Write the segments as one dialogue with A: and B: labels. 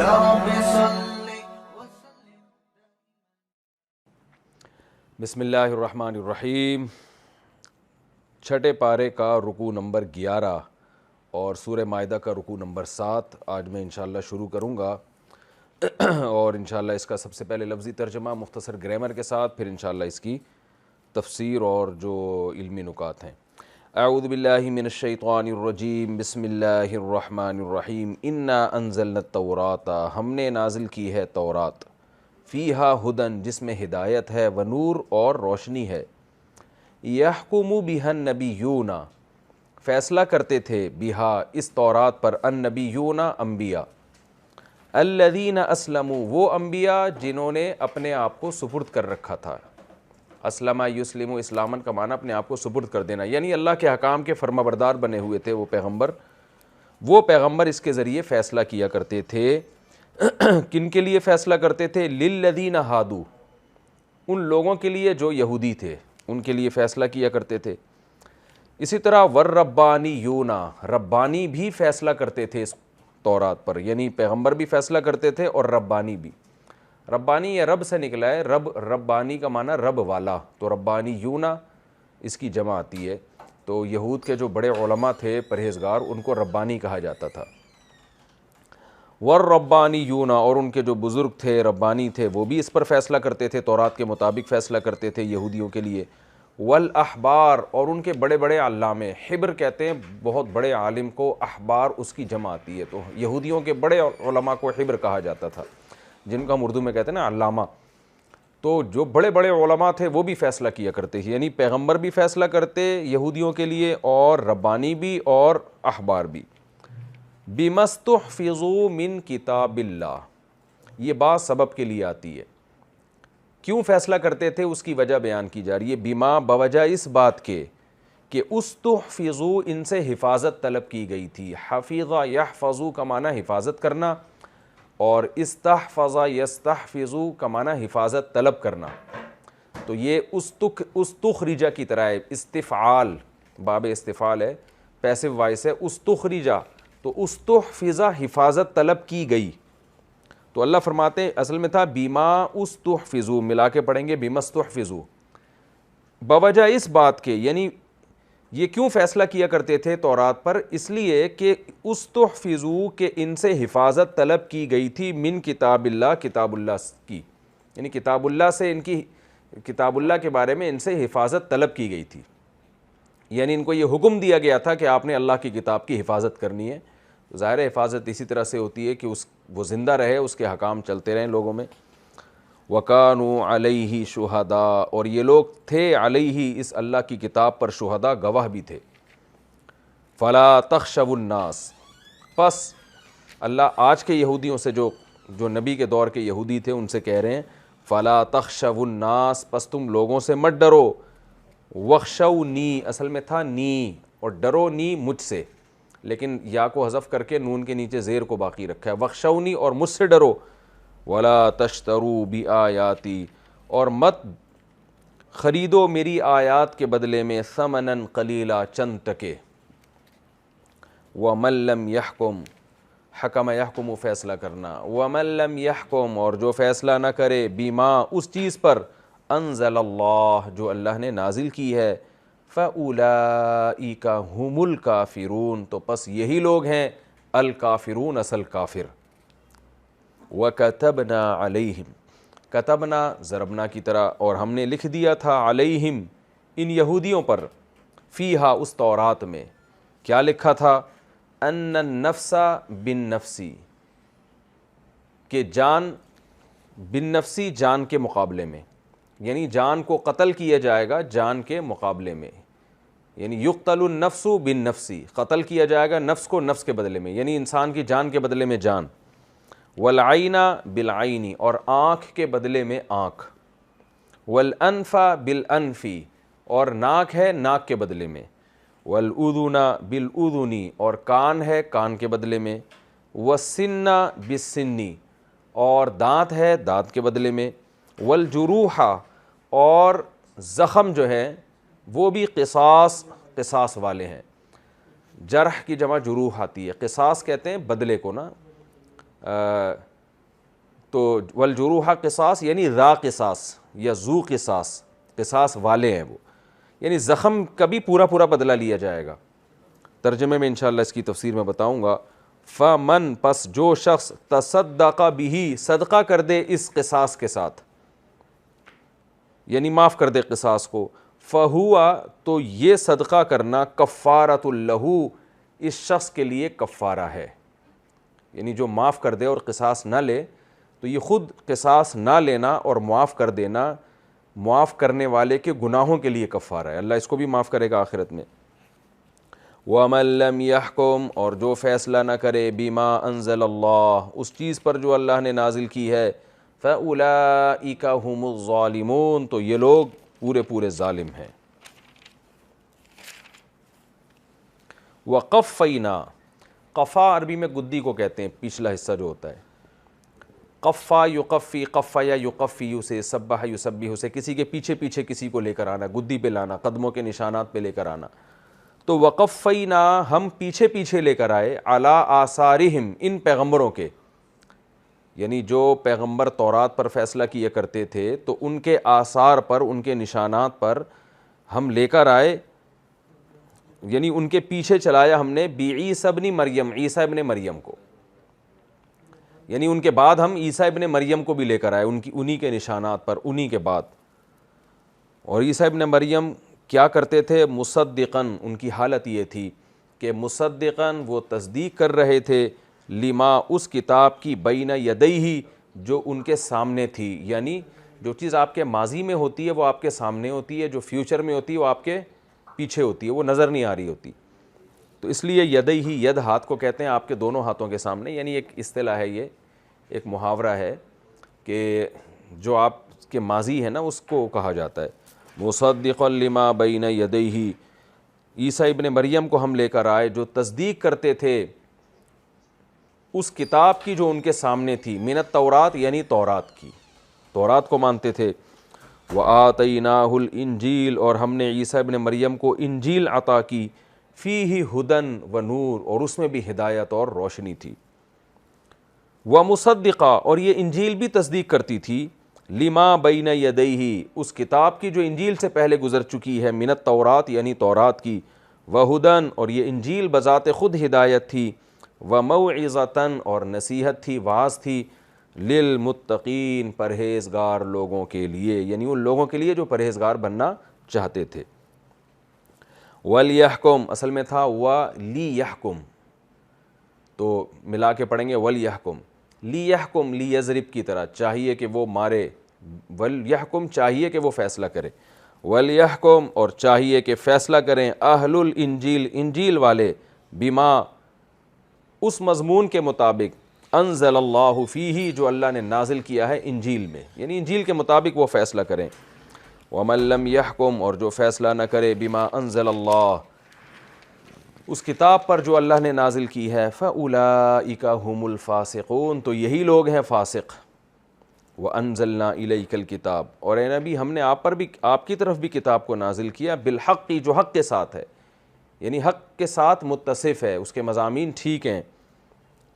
A: رب صل.
B: بسم اللہ الرحمن الرحیم. چھٹے پارے کا رکوع نمبر 11 اور سورہ مائدہ کا رکوع نمبر 7 آج میں انشاءاللہ شروع کروں گا، اور انشاءاللہ اس کا سب سے پہلے لفظی ترجمہ مختصر گرامر کے ساتھ، پھر انشاءاللہ اس کی تفسیر اور جو علمی نکات ہیں. اعوذ باللہ من الشیطان الرجیم. بسم اللہ الرحمن الرحیم. انا انزلنا التوراۃ، ہم نے نازل کی ہے تورات، فیہا ہدن، جس میں ہدایت ہے، ونور، اور روشنی ہے. یحکم بہا النبیون، فیصلہ کرتے تھے، بہا، اس تورات پر، النبیون، انبیاء، الذین اسلموا، وہ انبیاء جنہوں نے اپنے آپ کو سپرد کر رکھا تھا. اسلم یسلم، اسلامن کا معنی اپنے آپ کو سپرد کر دینا، یعنی اللہ کے حکام کے فرما بردار بنے ہوئے تھے. وہ پیغمبر اس کے ذریعے فیصلہ کیا کرتے تھے. کن کے لیے فیصلہ کرتے تھے؟ للذین ہادو، ان لوگوں کے لیے جو یہودی تھے، ان کے لیے فیصلہ کیا کرتے تھے. اسی طرح والربانیون، ربانی بھی فیصلہ کرتے تھے اس تورات پر، یعنی پیغمبر بھی فیصلہ کرتے تھے اور ربانی بھی. ربانی یہ رب سے نکلا ہے، ربانی کا معنی رب والا، تو ربانیون اس کی جمع آتی ہے. تو یہود کے جو بڑے علماء تھے پرہیزگار، ان کو ربانی کہا جاتا تھا. والربانیون، اور ان کے جو بزرگ تھے ربانی تھے، وہ بھی اس پر فیصلہ کرتے تھے، تورات کے مطابق فیصلہ کرتے تھے یہودیوں کے لیے. والاحبار، اور ان کے بڑے بڑے علامے، حبر کہتے ہیں بہت بڑے عالم کو، احبار اس کی جمع آتی ہے. تو یہودیوں کے بڑے علماء کو حبر کہا جاتا تھا، جن کا ہم اردو میں کہتے ہیں نا علامہ. تو جو بڑے بڑے علماء تھے وہ بھی فیصلہ کیا کرتے تھے، یعنی پیغمبر بھی فیصلہ کرتے یہودیوں کے لیے، اور ربانی بھی اور احبار بھی. بِمَسْتُحْفِظُوا مِن کتاب اللہ، یہ بات سبب کے لیے آتی ہے. کیوں فیصلہ کرتے تھے اس کی وجہ بیان کی جا رہی ہے. بما، بوجہ اس بات کے کہ استحفظوا، ان سے حفاظت طلب کی گئی تھی. حفیظہ یحفظو کا معنی حفاظت کرنا، اور استحفظ یستحفظو کا معنی حفاظت طلب کرنا. تو یہ استخرجہ کی طرح ہے، استفعال، باب استفعال ہے، پیسو وائس ہے. استخرجہ، تو استحفظہ حفاظت طلب کی گئی. تو اللہ فرماتے ہیں اصل میں تھا بیما استحفظوا، ملا کے پڑھیں گے بیما استحفظوا. بوجہ اس بات کے، یعنی یہ کیوں فیصلہ کیا کرتے تھے تورات پر؟ اس لیے کہ استحفظوا، کہ ان سے حفاظت طلب کی گئی تھی، من کتاب اللہ، کتاب اللہ کی، یعنی کتاب اللہ سے، ان کی کتاب اللہ کے بارے میں ان سے حفاظت طلب کی گئی تھی. یعنی ان کو یہ حکم دیا گیا تھا کہ آپ نے اللہ کی کتاب کی حفاظت کرنی ہے. ظاہر حفاظت اسی طرح سے ہوتی ہے کہ وہ زندہ رہے، اس کے حکام چلتے رہیں لوگوں میں. وَكَانُوا عَلَيْهِ شُهَدَاء، اور یہ لوگ تھے علیہ، اس اللہ کی کتاب پر، شہداء، گواہ بھی تھے. فَلَا تَخْشَوُا النَّاسَ، پس اللہ آج کے یہودیوں سے، جو نبی کے دور کے یہودی تھے، ان سے کہہ رہے ہیں فَلَا تَخْشَوُا النَّاسَ، پس تم لوگوں سے مت ڈرو. وَخْشَوْنِی، اصل میں تھا نی، اور ڈرو نی مجھ سے، لیکن یا کو حذف کر کے نون کے نیچے زیر کو باقی رکھا ہے. وَخْشَوْنِی، اور مجھ سے ڈرو. وَلَا تَشْتَرُوا بِآيَاتِي، اور مت خریدو میری آیات کے بدلے میں، ثَمَنًا قَلِيلًا، چند ٹکے. وَمَن لَّمْ يَحْكُمْ، حکم یحکم، فیصلہ کرنا. وَمَن لَّمْ يَحْكُمْ، اور جو فیصلہ نہ کرے، بِمَا، اس چیز پر، انزل اللہ، جو اللہ نے نازل کی ہے، فَأُولَئِكَ هُمُ الْكَافِرُونَ، تو پس یہی لوگ ہیں الکافرون، اصل کافر. وَكَتَبْنَا عَلَيْهِمْ، کتبنا ضربنا کی طرح، اور ہم نے لکھ دیا تھا، علیہم، ان یہودیوں پر، فیہا، اس تورات میں، کیا لکھا تھا؟ ان النفس بالنفسی، کہ جان، بالنفسی، جان کے مقابلے میں، یعنی جان کو قتل کیا جائے گا جان کے مقابلے میں، یعنی یقتل النفس بالنفسی، قتل کیا جائے گا نفس کو نفس کے بدلے میں، یعنی انسان کی جان کے بدلے میں جان. والعین بالعین، اور آنکھ کے بدلے میں آنکھ. والانف بالانف، اور ناک ہے ناک کے بدلے میں. والاذن بالاذن، اور کان ہے کان کے بدلے میں. والسن بالسن، اور دانت ہے دانت کے بدلے میں. والجروح، اور زخم جو ہے وہ بھی قصاص والے ہیں. جرح کی جمع جروح آتی ہے، قصاص کہتے ہیں بدلے کو نا. تو والجروح قصاص یعنی ذا قصاص یا ذو قصاص، قصاص والے ہیں وہ، یعنی زخم کا بھی پورا پورا بدلہ لیا جائے گا۔ ترجمے میں انشاءاللہ اس کی تفسیر میں بتاؤں گا۔ فمن پس جو شخص تصدق بہ صدقہ کر دے اس قصاص کے ساتھ، یعنی معاف کر دے قصاص کو، فہوا تو یہ صدقہ کرنا کفارۃ لہ اس شخص کے لیے کفارہ ہے، یعنی جو معاف کر دے اور قصاص نہ لے تو یہ خود قصاص نہ لینا اور معاف کر دینا معاف کرنے والے کے گناہوں کے لیے کفارہ ہے، اللہ اس کو بھی معاف کرے گا آخرت میں۔ وَمَن لَّمْ يَحْكُمْ اور جو فیصلہ نہ کرے بِمَا أَنزَلَ اللَّهُ اس چیز پر جو اللہ نے نازل کی ہے، فَأُولَٰئِكَ هُمُ الظَّالِمُونَ تو یہ لوگ پورے پورے ظالم ہیں۔ وَقَفَّيْنَا قفا عربی میں گدی کو کہتے ہیں، پچھلا حصہ جو ہوتا ہے، قفا یقفی، قفیا یقفی سے، سبح یسبح سے، کسی کے پیچھے پیچھے کسی کو لے کر آنا، گدی پہ لانا، قدموں کے نشانات پہ لے کر آنا۔ تو وقفینا ہم پیچھے پیچھے لے کر آئے، علی آثارہم ان پیغمبروں کے، یعنی جو پیغمبر تورات پر فیصلہ کیا کرتے تھے تو ان کے آثار پر، ان کے نشانات پر ہم لے کر آئے، یعنی ان کے پیچھے چلایا ہم نے بعیسی ابن مریم، عیسیٰ ابن مریم کو، یعنی ان کے بعد ہم عیسیٰ ابن مریم کو بھی لے کر آئے انہی کے نشانات پر، انہی کے بعد۔ اور عیسیٰ ابن مریم کیا کرتے تھے؟ مصدقاً ان کی حالت یہ تھی کہ مصدقاً وہ تصدیق کر رہے تھے لما اس کتاب کی بین یدیہ جو ان کے سامنے تھی، یعنی جو چیز آپ کے ماضی میں ہوتی ہے وہ آپ کے سامنے ہوتی ہے، جو فیوچر میں ہوتی ہے وہ آپ کے پیچھے ہوتی ہے، وہ نظر نہیں آ رہی ہوتی، تو اس لیے یدیہ، ید ہاتھ کو کہتے ہیں، آپ کے دونوں ہاتھوں کے سامنے، یعنی ایک اصطلاح ہے، یہ ایک محاورہ ہے کہ جو آپ کے ماضی ہے نا اس کو کہا جاتا ہے۔ مصدقا لما بین یدیہ، عیسیٰ ابن مریم کو ہم لے کر آئے جو تصدیق کرتے تھے اس کتاب کی جو ان کے سامنے تھی، من التورات یعنی تورات کی، تورات کو مانتے تھے۔ وآتیناہ الانجیل اور ہم نے عیسیٰ ابن مریم کو انجیل عطا کی، فیہ ہدی و نور اور اس میں بھی ہدایت اور روشنی تھی۔ ومصدقا اور یہ انجیل بھی تصدیق کرتی تھی، لما بین یدیہ اس کتاب کی جو انجیل سے پہلے گزر چکی ہے، من التورات یعنی تورات کی، وہدن اور یہ انجیل بذات خود ہدایت تھی، وموعظۃ اور نصیحت تھی، واعظ تھی، للمتقین پرہیزگار لوگوں کے لیے، یعنی ان لوگوں کے لیے جو پرہیزگار بننا چاہتے تھے۔ ولیحکم اصل میں تھا ولیحکم، تو ملا کے پڑھیں گے ولیحکم، لیحکم لیضرب کی طرح، چاہیے کہ وہ مارے، ولیحکم چاہیے کہ وہ فیصلہ کرے، ولیحکم اور چاہیے کہ فیصلہ کریں، اہل الانجیل انجیل والے، بما اس مضمون کے مطابق، انزل اللہ فیہ جو اللہ نے نازل کیا ہے انجیل میں، یعنی انجیل کے مطابق وہ فیصلہ کریں۔ ومن لم یحکم اور جو فیصلہ نہ کرے بما انزل اللہ اس کتاب پر جو اللہ نے نازل کی ہے، فاولئک هم الفاسقون تو یہی لوگ ہیں فاسق۔ وانزلنا الیک الکتاب اور اے نبی ہم نے آپ پر بھی، آپ کی طرف بھی کتاب کو نازل کیا، بالحق جو حق کے ساتھ ہے، یعنی حق کے ساتھ متصف ہے، اس کے مضامین ٹھیک ہیں۔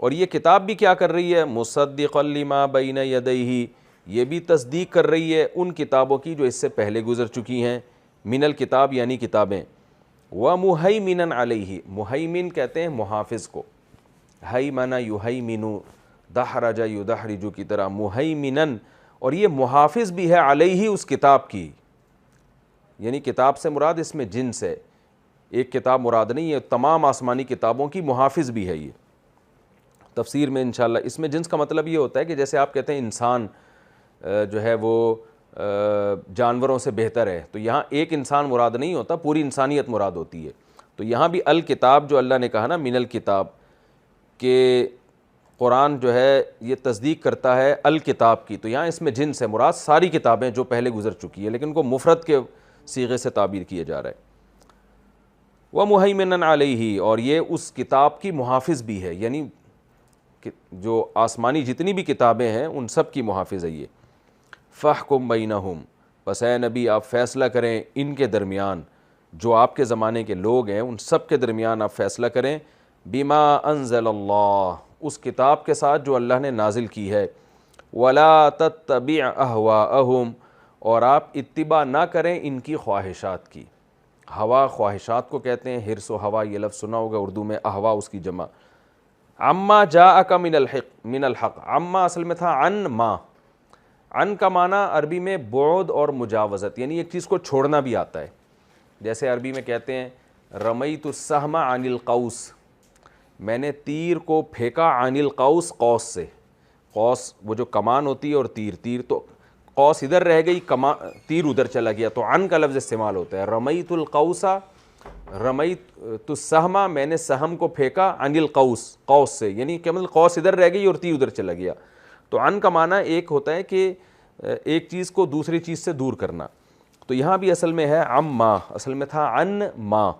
B: اور یہ کتاب بھی کیا کر رہی ہے؟ مصدقا لما بین یدیہ یہ بھی تصدیق کر رہی ہے ان کتابوں کی جو اس سے پہلے گزر چکی ہیں، من الکتاب یعنی کتابیں، ومہیمنا علیہ مہیمن کہتے ہیں محافظ کو، ہیمن یہیمن، دحرج یدحرج کی طرح، مہیمنا اور یہ محافظ بھی ہے علیہ اس کتاب کی، یعنی کتاب سے مراد اس میں جنس ہے، ایک کتاب مراد نہیں ہے، تمام آسمانی کتابوں کی محافظ بھی ہے۔ یہ تفسیر میں انشاءاللہ اس میں جنس کا مطلب یہ ہوتا ہے کہ جیسے آپ کہتے ہیں انسان جو ہے وہ جانوروں سے بہتر ہے، تو یہاں ایک انسان مراد نہیں ہوتا، پوری انسانیت مراد ہوتی ہے۔ تو یہاں بھی الکتاب جو اللہ نے کہا نا، من الکتاب، کہ قرآن جو ہے یہ تصدیق کرتا ہے الکتاب کی، تو یہاں اس میں جنس ہے، مراد ساری کتابیں جو پہلے گزر چکی ہیں، لیکن ان کو مفرد کے صیغے سے تعبیر کیا جا رہا ہے۔ ومہیمنا علیہ اور یہ اس کتاب کی محافظ بھی ہے، یعنی جو آسمانی جتنی بھی کتابیں ہیں ان سب کی محافظ ہے یہ۔ فاحکم بینہم پس اے نبی آپ فیصلہ کریں ان کے درمیان، جو آپ کے زمانے کے لوگ ہیں ان سب کے درمیان آپ فیصلہ کریں، بما انزل اللہ اس کتاب کے ساتھ جو اللہ نے نازل کی ہے، ولا تتبع اہواءہم، اور آپ اتباع نہ کریں ان کی خواہشات کی. ہوا خواہشات کو کہتے ہیں، حرص و ہوا یہ لفظ سنا ہوگا اردو میں، اہوا اس کی جمع. عما جاءک من الحق، عما اصل میں تھا عن ما. عن کا معنی عربی میں بعد اور مجاوزت، یعنی ایک چیز کو چھوڑنا بھی آتا ہے. جیسے عربی میں کہتے ہیں رمیت السہم عن القوس، میں نے تیر کو پھینکا عن القوس، قوس سے. قوس وہ جو کمان ہوتی ہے، اور تیر تو قوس ادھر رہ گئی، تیر ادھر چلا گیا، تو عن کا لفظ استعمال ہوتا ہے. رمیت القوسا، رمیت السہم، میں نے سہم کو پھینکا عن القوس، قوس سے، یعنی کہ مطلب قوس ادھر رہ گئی اور تیر ادھر چلا گیا. تو عن کا معنی ایک ہوتا ہے کہ ایک چیز کو دوسری چیز سے دور کرنا. تو یہاں بھی اصل میں ہے عما، اصل میں تھا عن ما،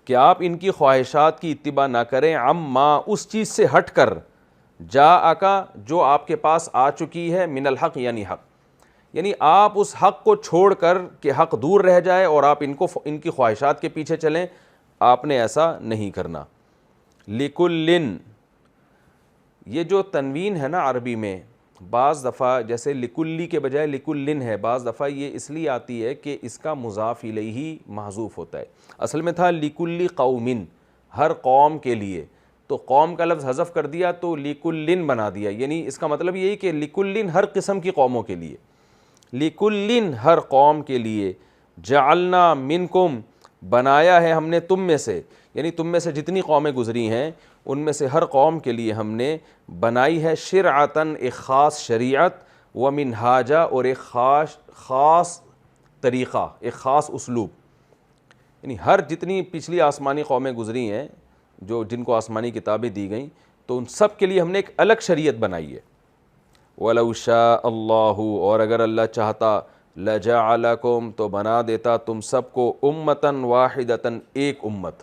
B: کہ آپ ان کی خواہشات کی اتباع نہ کریں. عما، اس چیز سے ہٹ کر، جاءکا، جو آپ کے پاس آ چکی ہے، من الحق یعنی حق، یعنی آپ اس حق کو چھوڑ کر کہ حق دور رہ جائے اور آپ ان کی خواہشات کے پیچھے چلیں، آپ نے ایسا نہیں کرنا. لکلن، یہ جو تنوین ہے نا عربی میں، بعض دفعہ جیسے لکلی کے بجائے لکلن ہے، بعض دفعہ یہ اس لیے آتی ہے کہ اس کا مضاف الیہ محذوف ہوتا ہے. اصل میں تھا لکلی قومن، ہر قوم کے لیے، تو قوم کا لفظ حذف کر دیا تو لکلن بنا دیا، یعنی اس کا مطلب یہی کہ لکلن ہر قسم کی قوموں کے لیے، لکلن ہر قوم کے لیے. جعلنا منکم، بنایا ہے ہم نے تم میں سے، یعنی تم میں سے جتنی قومیں گزری ہیں ان میں سے ہر قوم کے لیے ہم نے بنائی ہے شرعتاً، ایک خاص شریعت، ومنہاجا، اور ایک خاص طریقہ، ایک خاص اسلوب. یعنی ہر جتنی پچھلی آسمانی قومیں گزری ہیں جن کو آسمانی کتابیں دی گئیں، تو ان سب کے لیے ہم نے ایک الگ شریعت بنائی ہے. وَلَوْ شَاءَ اللَّهُ، اور اگر اللہ چاہتا، لَجَعَلَكُمْ، تو بنا دیتا تم سب کو اُمَّةً وَاحِدَةً، ایک امت،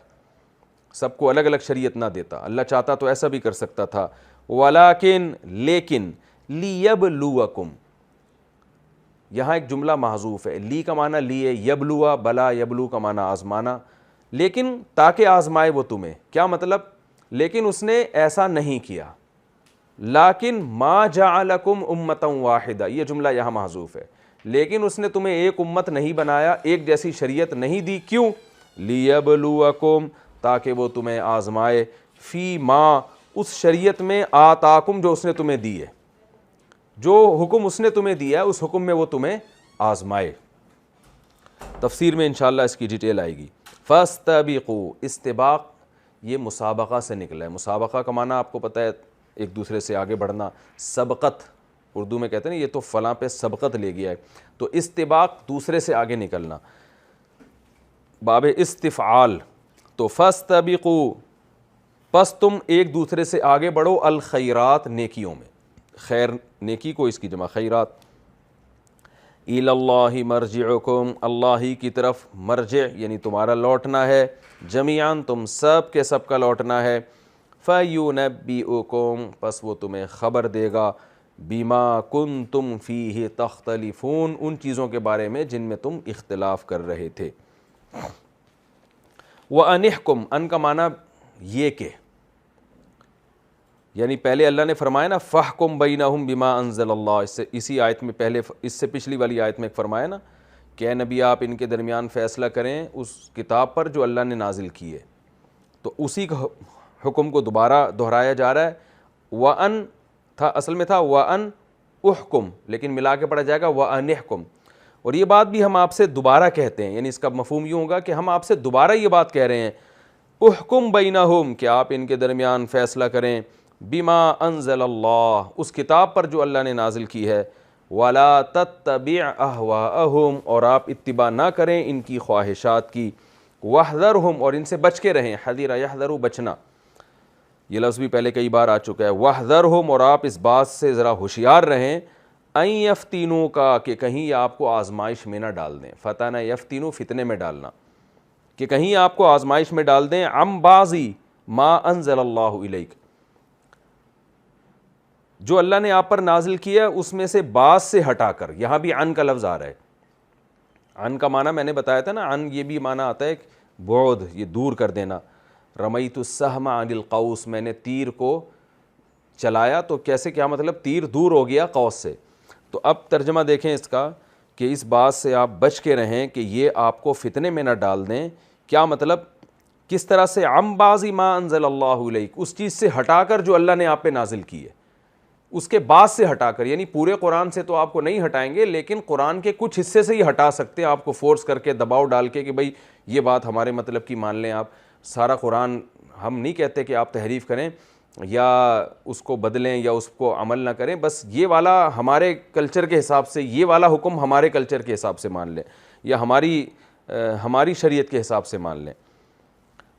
B: سب کو الگ الگ شریعت نہ دیتا. اللہ چاہتا تو ایسا بھی کر سکتا تھا. وَلَكِن، لیکن، لِيَبْلُوَكُمْ، یہاں ایک جملہ محذوف ہے. لی کا معنی لیے، یبلوا، بلا یبلو کا معنی آزمانا، لیکن تاکہ آزمائے وہ تمہیں. کیا مطلب؟ لیکن اس نے ایسا نہیں کیا. لیکن ما جعلکم امتا واحدہ، یہ جملہ یہاں محذوف ہے. لیکن اس نے تمہیں ایک امت نہیں بنایا، ایک جیسی شریعت نہیں دی. کیوں؟ لیبلوکم، تاکہ وہ تمہیں آزمائے. فی ما، اس شریعت میں، آتاکم، جو اس نے تمہیں دی ہے، جو حکم اس نے تمہیں دیا ہے اس حکم میں وہ تمہیں آزمائے. تفسیر میں انشاءاللہ اس کی ڈیٹیل آئے گی. فاستبقوا، استباق یہ مسابقہ سے نکلا ہے. مسابقہ کا معنی آپ کو پتہ ہے، ایک دوسرے سے آگے بڑھنا. سبقت اردو میں کہتے ہیں یہ تو فلاں پہ سبقت لے گیا ہے. تو استباق دوسرے سے آگے نکلنا، باب استفعال. تو فاستبقوا، پس تم ایک دوسرے سے آگے بڑھو، الخیرات، نیکیوں میں. خیر، نیکی کو اس کی جمع خیرات. الی اللہ مرجعکم، اللہ ہی کی طرف، مرجع یعنی تمہارا لوٹنا ہے، جمیعاً تم سب کے سب کا لوٹنا ہے. فَيُنَبِّئُكُمْ، پس وہ تمہیں خبر دے گا، بِمَا كُنْتُمْ فِيهِ تَخْتَلِفُونَ، ان چیزوں کے بارے میں جن میں تم اختلاف کر رہے تھے. وَأَنِحْكُمْ، ان کا معنی یہ کہ، یعنی پہلے اللہ نے فرمایا نا فَحْكُمْ بَيْنَهُمْ بِمَا أَنزَلَ اللَّهُ، اسی آیت میں پہلے، اس سے پچھلی والی آیت میں فرمایا نا کہ اے نبی آپ ان کے درمیان فیصلہ کریں اس کتاب پر جو اللہ نے نازل کی ہے. تو اسی حکم کو دوبارہ دہرایا جا رہا ہے. وَأَن تھا، اصل میں تھا وَأَن احکم، لیکن ملا کے پڑھا جائے گا وَأَنِحْكُمْ. اور یہ بات بھی ہم آپ سے دوبارہ کہتے ہیں، یعنی اس کا مفہوم یہ ہوگا کہ ہم آپ سے دوبارہ یہ بات کہہ رہے ہیں، احکم بینہم، کہ آپ ان کے درمیان فیصلہ کریں، بما انزل اللہ، اس کتاب پر جو اللہ نے نازل کی ہے، ولا تتبع اہواءہم، اور آپ اتباع نہ کریں ان کی خواہشات کی، واحذرہم، اور ان سے بچ کے رہیں. حذر یحذر، بچنا، یہ لفظ بھی پہلے کئی بار آ چکا ہے. واحذرہم، اور آپ اس بات سے ذرا ہوشیار رہیں، ان یفتنوک، کہ کہیں یہ آپ کو آزمائش میں نہ ڈال دیں. فتنہ یفتنو، فتنے میں ڈالنا، کہ کہیں آپ کو آزمائش میں ڈال دیں. عن بعض ما انزل اللہ الیک، جو اللہ نے آپ پر نازل کیا اس میں سے بعض سے ہٹا کر. یہاں بھی عن کا لفظ آ رہا ہے. عن کا معنی میں نے بتایا تھا نا، عن یہ بھی معنی آتا ہے بعد، یہ دور کر دینا. رمیت السہم عن القوس، میں نے تیر کو چلایا تو کیسے، کیا مطلب، تیر دور ہو گیا قوس سے۔ تو اب ترجمہ دیکھیں اس کا کہ اس بات سے آپ بچ کے رہیں کہ یہ آپ کو فتنے میں نہ ڈال دیں۔ کیا مطلب، کس طرح سے، عن بعض ما انزل اللہ علیک، اس چیز سے ہٹا کر جو اللہ نے آپ پہ نازل کی ہے، اس کے بعد سے ہٹا کر، یعنی پورے قرآن سے تو آپ کو نہیں ہٹائیں گے، لیکن قرآن کے کچھ حصے سے ہی ہٹا سکتے ہیں آپ کو، فورس کر کے، دباؤ ڈال کے کہ بھئی یہ بات ہمارے مطلب کی مان لیں آپ۔ سارا قرآن ہم نہیں کہتے کہ آپ تحریف کریں یا اس کو بدلیں یا اس کو عمل نہ کریں، بس یہ والا ہمارے کلچر کے حساب سے، یہ والا حکم ہمارے کلچر کے حساب سے مان لیں یا ہماری شریعت کے حساب سے مان لیں۔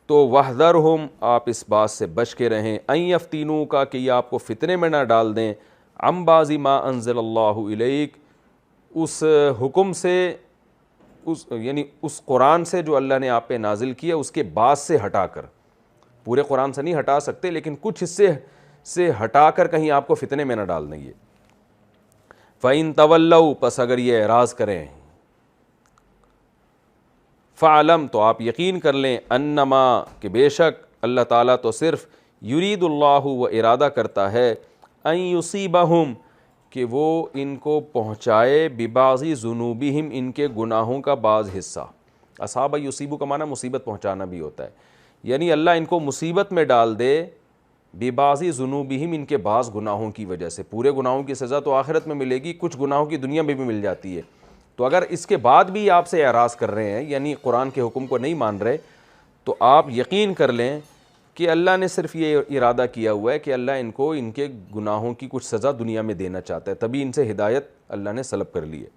B: تو وَاحْذَرْهُمْ، آپ اس بات سے بچ کے رہیں، اَن يَفْتِنُوكَ، کہ یہ آپ کو فتنے میں نہ ڈال دیں، عن بعض ما انزل اللہ الیک، اس حکم سے، یعنی اس قرآن سے جو اللہ نے آپ پہ نازل کیا اس کے بعد سے ہٹا کر، پورے قرآن سے نہیں ہٹا سکتے لیکن کچھ حصے سے ہٹا کر کہیں آپ کو فتنے میں نہ ڈال دیں۔ یہ فَإِن تَوَلَّوْا، پس اگر یہ اعراض کریں، فَعْلَمْ، تو آپ یقین کر لیں، انما، کہ بے شک اللہ تعالیٰ تو صرف، یرید اللہ، وہ ارادہ کرتا ہے، ان یصیبہم، کہ وہ ان کو پہنچائے، ببعض ذنوبہم، ان کے گناہوں کا بعض حصہ۔ اصاب یصیبو کا معنی مصیبت پہنچانا بھی ہوتا ہے، یعنی اللہ ان کو مصیبت میں ڈال دے، ببعض ذنوبہم، ان کے بعض گناہوں کی وجہ سے۔ پورے گناہوں کی سزا تو آخرت میں ملے گی، کچھ گناہوں کی دنیا میں بھی مل جاتی ہے۔ تو اگر اس کے بعد بھی آپ سے اعراض کر رہے ہیں، یعنی قرآن کے حکم کو نہیں مان رہے، تو آپ یقین کر لیں کہ اللہ نے صرف یہ ارادہ کیا ہوا ہے کہ اللہ ان کو ان کے گناہوں کی کچھ سزا دنیا میں دینا چاہتا ہے، تبھی ان سے ہدایت اللہ نے سلب کر لی ہے۔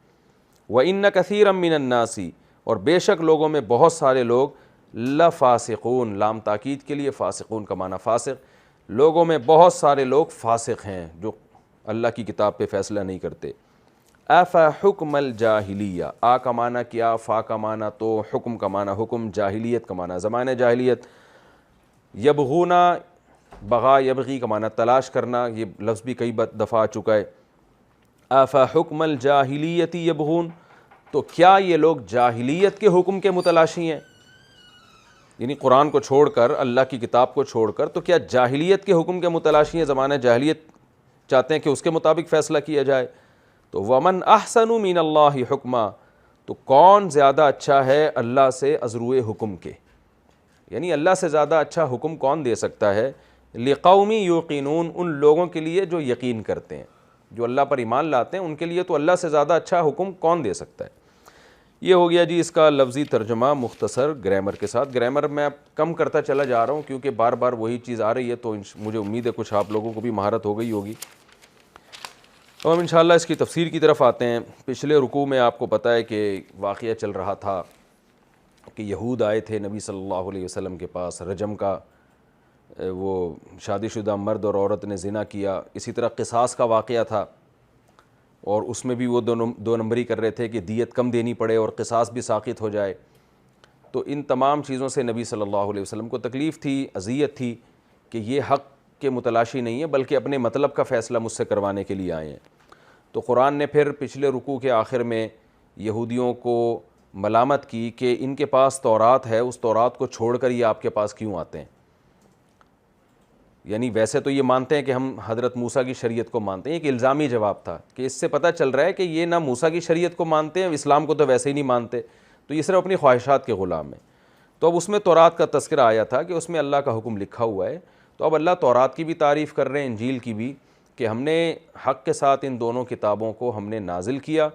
B: وَإِنَّ كَثِيرًا مِّنَ النَّاسِ، اور بے شک لوگوں میں بہت سارے لوگ، لَفَاسِقُونَ، لام تاکید کے لیے، فاسقون کا معنی فاسق، لوگوں میں بہت سارے لوگ فاسق ہیں جو اللہ کی کتاب پہ فیصلہ نہیں کرتے۔ اَفَحُکْمَ الْجَاہِلِیَّہ، آ کا معنی کیا، فا کا معنی تو، حکم کا معنی حکم، جاہلیت کا معنی زمانہ جاہلیت، یبغونا، بغا یبغی کا معنی تلاش کرنا، یہ لفظ بھی کئی دفعہ آ چکا ہے۔ اَفَحُکْمَ الْجَاہِلِیَّةِ یبغون، تو کیا یہ لوگ جاہلیت کے حکم کے متلاشی ہیں، یعنی قرآن کو چھوڑ کر، اللہ کی کتاب کو چھوڑ کر، تو کیا جاہلیت کے حکم کے متلاشی ہیں، زمانہ جاہلیت چاہتے ہیں کہ اس کے مطابق فیصلہ کیا جائے۔ تو وَمَنْ أَحْسَنُ مِنَ اللَّهِ حُکْمًا، تو کون زیادہ اچھا ہے اللہ سے عذرُ حکم کے، یعنی اللہ سے زیادہ اچھا حکم کون دے سکتا ہے، لِقَوْمِ یُوقِنُونَ، ان لوگوں کے لیے جو یقین کرتے ہیں، جو اللہ پر ایمان لاتے ہیں، ان کے لیے تو اللہ سے زیادہ اچھا حکم کون دے سکتا ہے۔ یہ ہو گیا جی اس کا لفظی ترجمہ مختصر گرامر کے ساتھ۔ گرامر میں اب کم کرتا چلا جا رہا ہوں کیونکہ بار بار وہی چیز آ رہی ہے، تو مجھے امید ہے کچھ آپ لوگوں کو بھی مہارت ہو گئی ہوگی۔ تو ہم انشاءاللہ اس کی تفسیر کی طرف آتے ہیں۔ پچھلے رکوع میں آپ کو پتہ ہے کہ واقعہ چل رہا تھا کہ یہود آئے تھے نبی صلی اللہ علیہ وسلم کے پاس، رجم کا، وہ شادی شدہ مرد اور عورت نے زنا کیا، اسی طرح قصاص کا واقعہ تھا، اور اس میں بھی وہ دو نمبری کر رہے تھے کہ دیت کم دینی پڑے اور قصاص بھی ساقط ہو جائے۔ تو ان تمام چیزوں سے نبی صلی اللہ علیہ وسلم کو تکلیف تھی، اذیت تھی کہ یہ حق کے متلاشی نہیں ہے بلکہ اپنے مطلب کا فیصلہ مجھ سے کروانے کے لیے آئے ہیں۔ تو قرآن نے پھر پچھلے رکوع کے آخر میں یہودیوں کو ملامت کی کہ ان کے پاس تورات ہے، اس تورات کو چھوڑ کر یہ آپ کے پاس کیوں آتے ہیں؟ یعنی ویسے تو یہ مانتے ہیں کہ ہم حضرت موسیٰ کی شریعت کو مانتے ہیں، ایک الزامی جواب تھا کہ اس سے پتہ چل رہا ہے کہ یہ نہ موسیٰ کی شریعت کو مانتے ہیں، اسلام کو تو ویسے ہی نہیں مانتے، تو یہ صرف اپنی خواہشات کے غلام ہیں۔ تو اب اس میں تورات کا تذکرہ آیا تھا کہ اس میں اللہ کا حکم لکھا ہوا ہے، تو اب اللہ تورات کی بھی تعریف کر رہے ہیں، انجیل کی بھی، کہ ہم نے حق کے ساتھ ان دونوں کتابوں کو ہم نے نازل کیا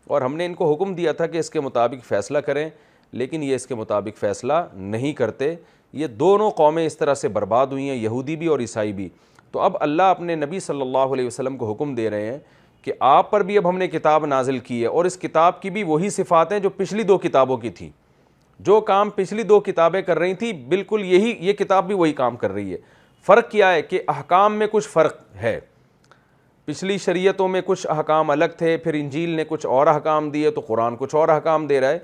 B: اور ہم نے ان کو حکم دیا تھا کہ اس کے مطابق فیصلہ کریں، لیکن یہ اس کے مطابق فیصلہ نہیں کرتے۔ یہ دونوں قومیں اس طرح سے برباد ہوئی ہیں، یہودی بھی اور عیسائی بھی۔ تو اب اللہ اپنے نبی صلی اللہ علیہ وسلم کو حکم دے رہے ہیں کہ آپ پر بھی اب ہم نے کتاب نازل کی ہے، اور اس کتاب کی بھی وہی صفات ہیں جو پچھلی دو کتابوں کی تھیں، جو کام پچھلی دو کتابیں کر رہی تھیں بالکل یہی یہ کتاب بھی وہی کام کر رہی ہے۔ فرق کیا ہے کہ احکام میں کچھ فرق ہے، پچھلی شریعتوں میں کچھ احکام الگ تھے، پھر انجیل نے کچھ اور احکام دیے، تو قرآن کچھ اور احکام دے رہا ہے۔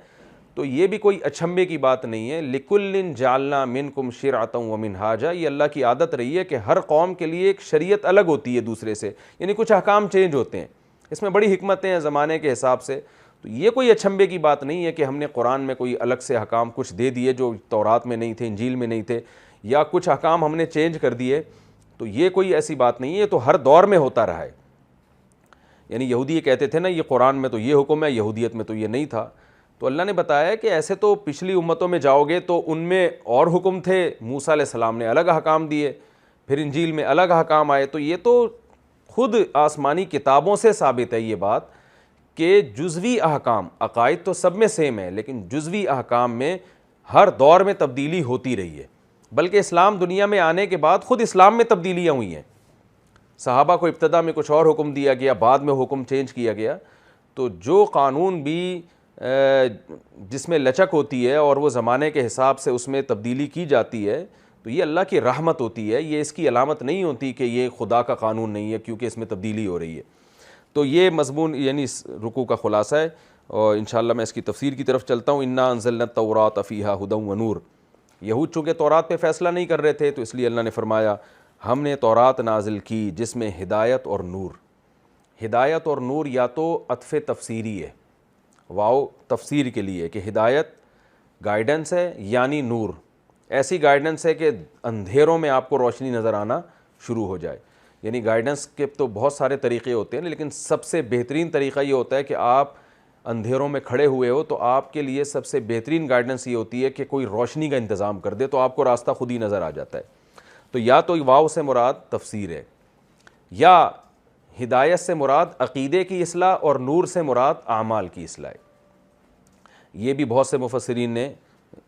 B: تو یہ بھی کوئی اچھمبے کی بات نہیں ہے۔ لِكُلٍّ جَعَلْنَا مِنْكُمْ شِرْعَةً وَمِنْهَاجًا، یہ اللہ کی عادت رہی ہے کہ ہر قوم کے لیے ایک شریعت الگ ہوتی ہے دوسرے سے، یعنی کچھ احکام چینج ہوتے ہیں، اس میں بڑی حکمتیں ہیں زمانے کے حساب سے۔ تو یہ کوئی اچھمبے کی بات نہیں ہے کہ ہم نے قرآن میں کوئی الگ سے احکام کچھ دے دیے جو تورات میں نہیں تھے، انجیل میں نہیں تھے، یا کچھ احکام ہم نے چینج کر دیے۔ تو یہ کوئی ایسی بات نہیں ہے، تو ہر دور میں ہوتا رہا ہے. یعنی یہودی یہ کہتے تھے نا یہ قرآن میں تو یہ حکم ہے، یہودیت میں تو یہ نہیں تھا. تو اللہ نے بتایا کہ ایسے تو پچھلی امتوں میں جاؤ گے تو ان میں اور حکم تھے، موسیٰ علیہ السلام نے الگ احکام دیے، پھر انجیل میں الگ احکام آئے. تو یہ تو خود آسمانی کتابوں سے ثابت ہے یہ بات کہ جزوی احکام، عقائد تو سب میں سیم ہے لیکن جزوی احکام میں ہر دور میں تبدیلی ہوتی رہی ہے. بلکہ اسلام دنیا میں آنے کے بعد خود اسلام میں تبدیلیاں ہوئی ہیں. صحابہ کو ابتدا میں کچھ اور حکم دیا گیا، بعد میں حکم چینج کیا گیا. تو جو قانون بھی جس میں لچک ہوتی ہے اور وہ زمانے کے حساب سے اس میں تبدیلی کی جاتی ہے تو یہ اللہ کی رحمت ہوتی ہے، یہ اس کی علامت نہیں ہوتی کہ یہ خدا کا قانون نہیں ہے کیونکہ اس میں تبدیلی ہو رہی ہے. تو یہ مضمون یعنی اس رکوع کا خلاصہ ہے، اور انشاءاللہ میں اس کی تفسیر کی طرف چلتا ہوں. انا انزلنا التوراۃ فیہا ھدی ونور. یہود چونکہ تورات پہ فیصلہ نہیں کر رہے تھے تو اس لیے اللہ نے فرمایا ہم نے تورات نازل کی جس میں ہدایت اور نور. ہدایت اور نور یا تو عطف تفسیری ہے، واو تفسیر کے لیے کہ ہدایت گائیڈنس ہے، یعنی نور ایسی گائیڈنس ہے کہ اندھیروں میں آپ کو روشنی نظر آنا شروع ہو جائے. یعنی گائیڈنس کے تو بہت سارے طریقے ہوتے ہیں لیکن سب سے بہترین طریقہ یہ ہوتا ہے کہ آپ اندھیروں میں کھڑے ہوئے ہو تو آپ کے لیے سب سے بہترین گائیڈنس یہ ہوتی ہے کہ کوئی روشنی کا انتظام کر دے تو آپ کو راستہ خود ہی نظر آ جاتا ہے. تو یا تو واو سے مراد تفسیر ہے، یا ہدایت سے مراد عقیدے کی اصلاح اور نور سے مراد اعمال کی اصلاح ہے. یہ بھی بہت سے مفسرین نے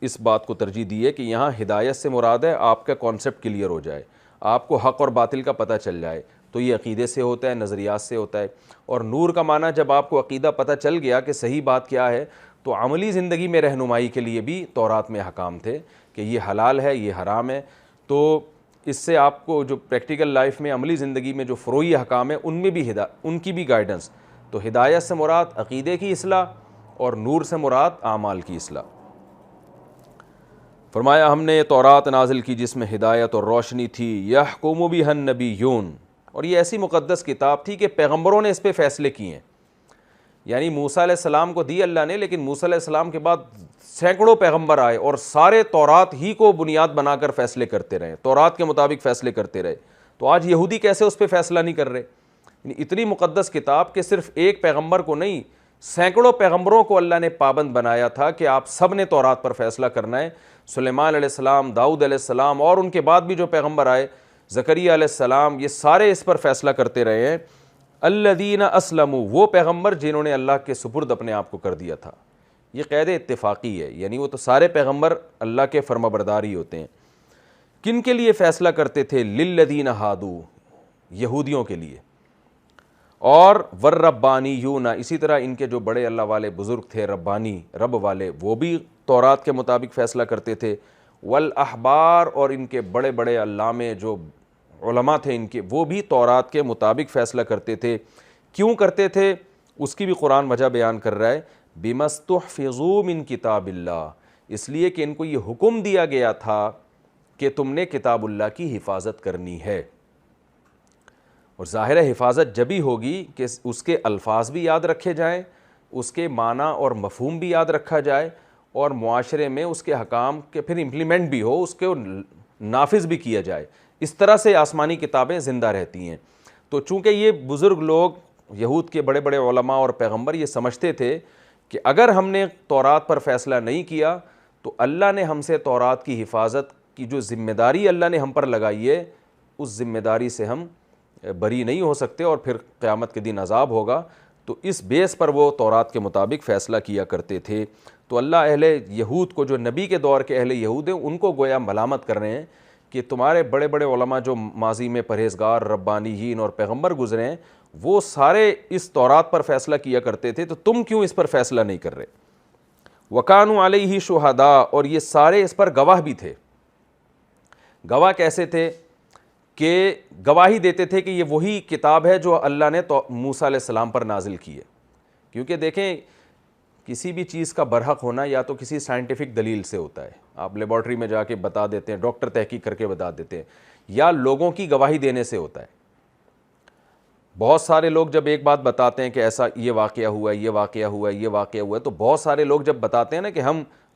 B: اس بات کو ترجیح دی ہے کہ یہاں ہدایت سے مراد ہے آپ کا کانسیپٹ کلیئر ہو جائے، آپ کو حق اور باطل کا پتہ چل جائے، تو یہ عقیدے سے ہوتا ہے، نظریات سے ہوتا ہے. اور نور کا معنی جب آپ کو عقیدہ پتہ چل گیا کہ صحیح بات کیا ہے تو عملی زندگی میں رہنمائی کے لیے بھی تورات میں احکام تھے کہ یہ حلال ہے، یہ حرام ہے. تو اس سے آپ کو جو پریکٹیکل لائف میں عملی زندگی میں جو فروعی احکام ہیں ان میں بھی ان کی بھی گائیڈنس. تو ہدایت سے مراد عقیدے کی اصلاح اور نور سے مراد اعمال کی اصلاح. فرمایا ہم نے تورات نازل کی جس میں ہدایت اور روشنی تھی، یحکم بہا النبیون. اور یہ ایسی مقدس کتاب تھی کہ پیغمبروں نے اس پہ فیصلے کیے ہیں. یعنی موسیٰ علیہ السلام کو دی اللہ نے، لیکن موسیٰ علیہ السلام کے بعد سینکڑوں پیغمبر آئے اور سارے تورات ہی کو بنیاد بنا کر فیصلے کرتے رہے، تورات کے مطابق فیصلے کرتے رہے. تو آج یہودی کیسے اس پہ فیصلہ نہیں کر رہے؟ یعنی اتنی مقدس کتاب کہ صرف ایک پیغمبر کو نہیں سینکڑوں پیغمبروں کو اللہ نے پابند بنایا تھا کہ آپ سب نے تورات پر فیصلہ کرنا ہے. سلیمان علیہ السلام، داؤد علیہ السلام اور ان کے بعد بھی جو پیغمبر آئے، زکریا علیہ السلام، یہ سارے اس پر فیصلہ کرتے رہے ہیں. الذین اسلموا، وہ پیغمبر جنہوں نے اللہ کے سپرد اپنے آپ کو کر دیا تھا. یہ قید اتفاقی ہے، یعنی وہ تو سارے پیغمبر اللہ کے فرمانبردار ہی ہوتے ہیں. کن کے لیے فیصلہ کرتے تھے؟ للذین ہادو، یہودیوں کے لیے. اور والربانیون، اسی طرح ان کے جو بڑے اللہ والے بزرگ تھے، ربانی رب والے، وہ بھی تورات کے مطابق فیصلہ کرتے تھے. والاحبار، اور ان کے بڑے بڑے علامے جو علماء تھے ان کے، وہ بھی تورات کے مطابق فیصلہ کرتے تھے. کیوں کرتے تھے اس کی بھی قرآن وجہ بیان کر رہا ہے. بما استحفظوا من کتاب اللہ، اس لیے کہ ان کو یہ حکم دیا گیا تھا کہ تم نے کتاب اللہ کی حفاظت کرنی ہے. اور ظاہر حفاظت جبھی ہوگی کہ اس کے الفاظ بھی یاد رکھے جائیں، اس کے معنی اور مفہوم بھی یاد رکھا جائے، اور معاشرے میں اس کے حکام کے پھر امپلیمنٹ بھی ہو، اس کے نافذ بھی کیا جائے. اس طرح سے آسمانی کتابیں زندہ رہتی ہیں. تو چونکہ یہ بزرگ لوگ یہود کے بڑے بڑے علماء اور پیغمبر یہ سمجھتے تھے کہ اگر ہم نے تورات پر فیصلہ نہیں کیا تو اللہ نے ہم سے تورات کی حفاظت کی جو ذمہ داری اللہ نے ہم پر لگائی ہے اس ذمہ داری سے ہم بری نہیں ہو سکتے اور پھر قیامت کے دن عذاب ہوگا. تو اس بیس پر وہ تورات کے مطابق فیصلہ کیا کرتے تھے. تو اللہ اہل یہود کو، جو نبی کے دور کے اہل یہود ہیں، ان کو گویا ملامت کر رہے ہیں کہ تمہارے بڑے بڑے علماء جو ماضی میں پرہیزگار، ربانیین اور پیغمبر گزرے ہیں، وہ سارے اس تورات پر فیصلہ کیا کرتے تھے، تو تم کیوں اس پر فیصلہ نہیں کر رہے؟ وَكَانُوا عَلَيْهِ شُهَدَاءَ، اور یہ سارے اس پر گواہ بھی تھے. گواہ کیسے تھے؟ کہ گواہی دیتے تھے کہ یہ وہی کتاب ہے جو اللہ نے موسیٰ علیہ السلام پر نازل کی ہے. کیونکہ دیکھیں کسی بھی چیز کا برحق ہونا یا تو کسی سائنٹیفک دلیل سے ہوتا ہے، آپ لیبارٹری میں جا کے بتا دیتے ہیں، ڈاکٹر تحقیق کر کے بتا دیتے ہیں، یا لوگوں کی گواہی دینے سے ہوتا ہے. بہت سارے لوگ جب ایک بات بتاتے ہیں کہ ایسا یہ واقعہ ہوا ہے، یہ واقعہ ہوا ہے، یہ واقعہ ہوا ہے، تو بہت سارے لوگ جب بتاتے ہیں نا کہ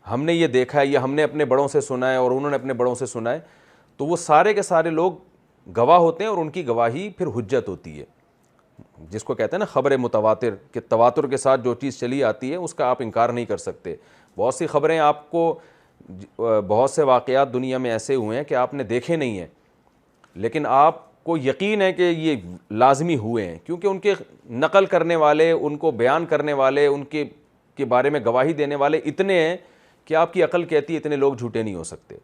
B: ہم نے یہ دیکھا ہے، یا ہم نے اپنے بڑوں سے سنا ہے اور انہوں نے اپنے بڑوں سے سنا ہے، تو وہ سارے کے سارے لوگ گواہ ہوتے ہیں اور ان کی گواہی پھر حجت ہوتی ہے، جس کو کہتے ہیں نا خبر متواتر، کہ تواتر کے ساتھ جو چیز چلی آتی ہے اس کا آپ انکار نہیں کر سکتے۔ بہت سی خبریں آپ کو، بہت سے واقعات دنیا میں ایسے ہوئے ہیں کہ آپ نے دیکھے نہیں ہیں، لیکن آپ کو یقین ہے کہ یہ لازمی ہوئے ہیں، کیونکہ ان کے نقل کرنے والے، ان کو بیان کرنے والے، ان کے بارے میں گواہی دینے والے اتنے ہیں کہ آپ کی عقل کہتی ہے اتنے لوگ جھوٹے نہیں ہو سکتے۔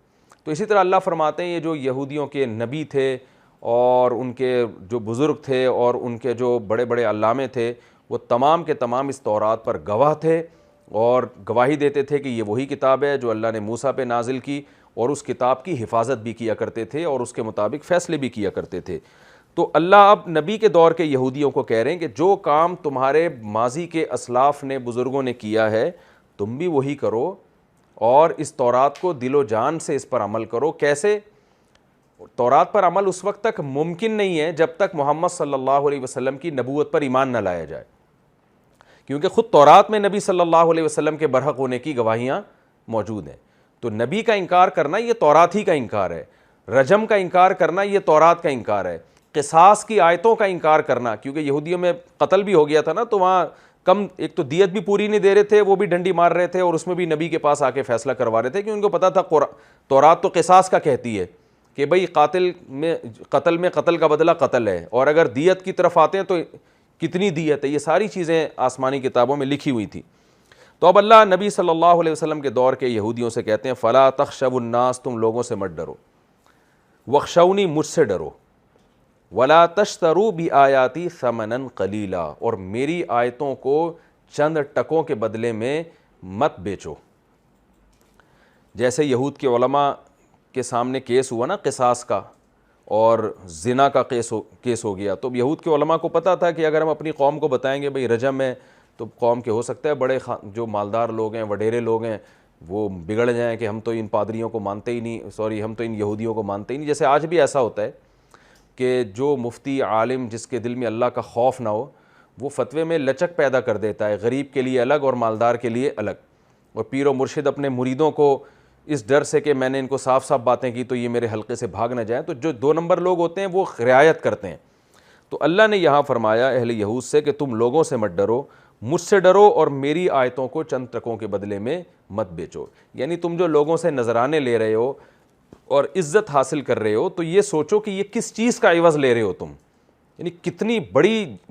B: تو اسی طرح اللہ فرماتے ہیں یہ جو یہودیوں کے نبی تھے اور ان کے جو بزرگ تھے اور ان کے جو بڑے بڑے علامے تھے، وہ تمام کے تمام اس تورات پر گواہ تھے اور گواہی دیتے تھے کہ یہ وہی کتاب ہے جو اللہ نے موسیٰ پہ نازل کی، اور اس کتاب کی حفاظت بھی کیا کرتے تھے اور اس کے مطابق فیصلے بھی کیا کرتے تھے۔ تو اللہ اب نبی کے دور کے یہودیوں کو کہہ رہے ہیں کہ جو کام تمہارے ماضی کے اسلاف نے، بزرگوں نے کیا ہے، تم بھی وہی کرو اور اس تورات کو دل و جان سے اس پر عمل کرو۔ کیسے؟ تورات پر عمل اس وقت تک ممکن نہیں ہے جب تک محمد صلی اللہ علیہ وسلم کی نبوت پر ایمان نہ لایا جائے، کیونکہ خود تورات میں نبی صلی اللہ علیہ وسلم کے برحق ہونے کی گواہیاں موجود ہیں۔ تو نبی کا انکار کرنا یہ تورات ہی کا انکار ہے، رجم کا انکار کرنا یہ تورات کا انکار ہے، قصاص کی آیتوں کا انکار کرنا، کیونکہ یہودیوں میں قتل بھی ہو گیا تھا نا، تو وہاں کم، ایک تو دیت بھی پوری نہیں دے رہے تھے، وہ بھی ڈنڈی مار رہے تھے اور اس میں بھی نبی کے پاس آ کے فیصلہ کروا رہے تھے، کیونکہ ان کو پتا تھا تورات تو قصاص کا کہتی ہے کہ بھئی قتل میں قتل کا بدلہ قتل ہے، اور اگر دیت کی طرف آتے ہیں تو کتنی دیت ہے، یہ ساری چیزیں آسمانی کتابوں میں لکھی ہوئی تھی۔ تو اب اللہ نبی صلی اللہ علیہ وسلم کے دور کے یہودیوں سے کہتے ہیں فلا تخشوا الناس، تم لوگوں سے مت ڈرو، واخشونی، مجھ سے ڈرو، ولا تشتروا بآیاتی ثمنا قلیلا، اور میری آیتوں کو چند ٹکوں کے بدلے میں مت بیچو۔ جیسے یہود کے علماء کے سامنے کیس ہوا نا قصاص کا اور زنا کا کیس ہو گیا، تو یہود کے علماء کو پتہ تھا کہ اگر ہم اپنی قوم کو بتائیں گے بھئی رجم ہے، تو قوم کے ہو سکتا ہے بڑے جو مالدار لوگ ہیں، وڈیرے لوگ ہیں، وہ بگڑ جائیں کہ ہم تو ان پادریوں کو مانتے ہی نہیں، ہم تو ان یہودیوں کو مانتے ہی نہیں۔ جیسے آج بھی ایسا ہوتا ہے کہ جو مفتی عالم جس کے دل میں اللہ کا خوف نہ ہو، وہ فتوے میں لچک پیدا کر دیتا ہے، غریب کے لیے الگ اور مالدار کے لیے الگ، اور پیر و مرشد اپنے مریدوں کو اس ڈر سے کہ میں نے ان کو صاف صاف باتیں کی تو یہ میرے حلقے سے بھاگ نہ جائیں، تو جو 2 نمبر لوگ ہوتے ہیں وہ رعایت کرتے ہیں۔ تو اللہ نے یہاں فرمایا اہل یہود سے کہ تم لوگوں سے مت ڈرو، مجھ سے ڈرو اور میری آیتوں کو چند ٹکوں کے بدلے میں مت بیچو۔ یعنی تم جو لوگوں سے نذرانے لے رہے ہو اور عزت حاصل کر رہے ہو، تو یہ سوچو کہ یہ کس چیز کا عوض لے رہے ہو تم، یعنی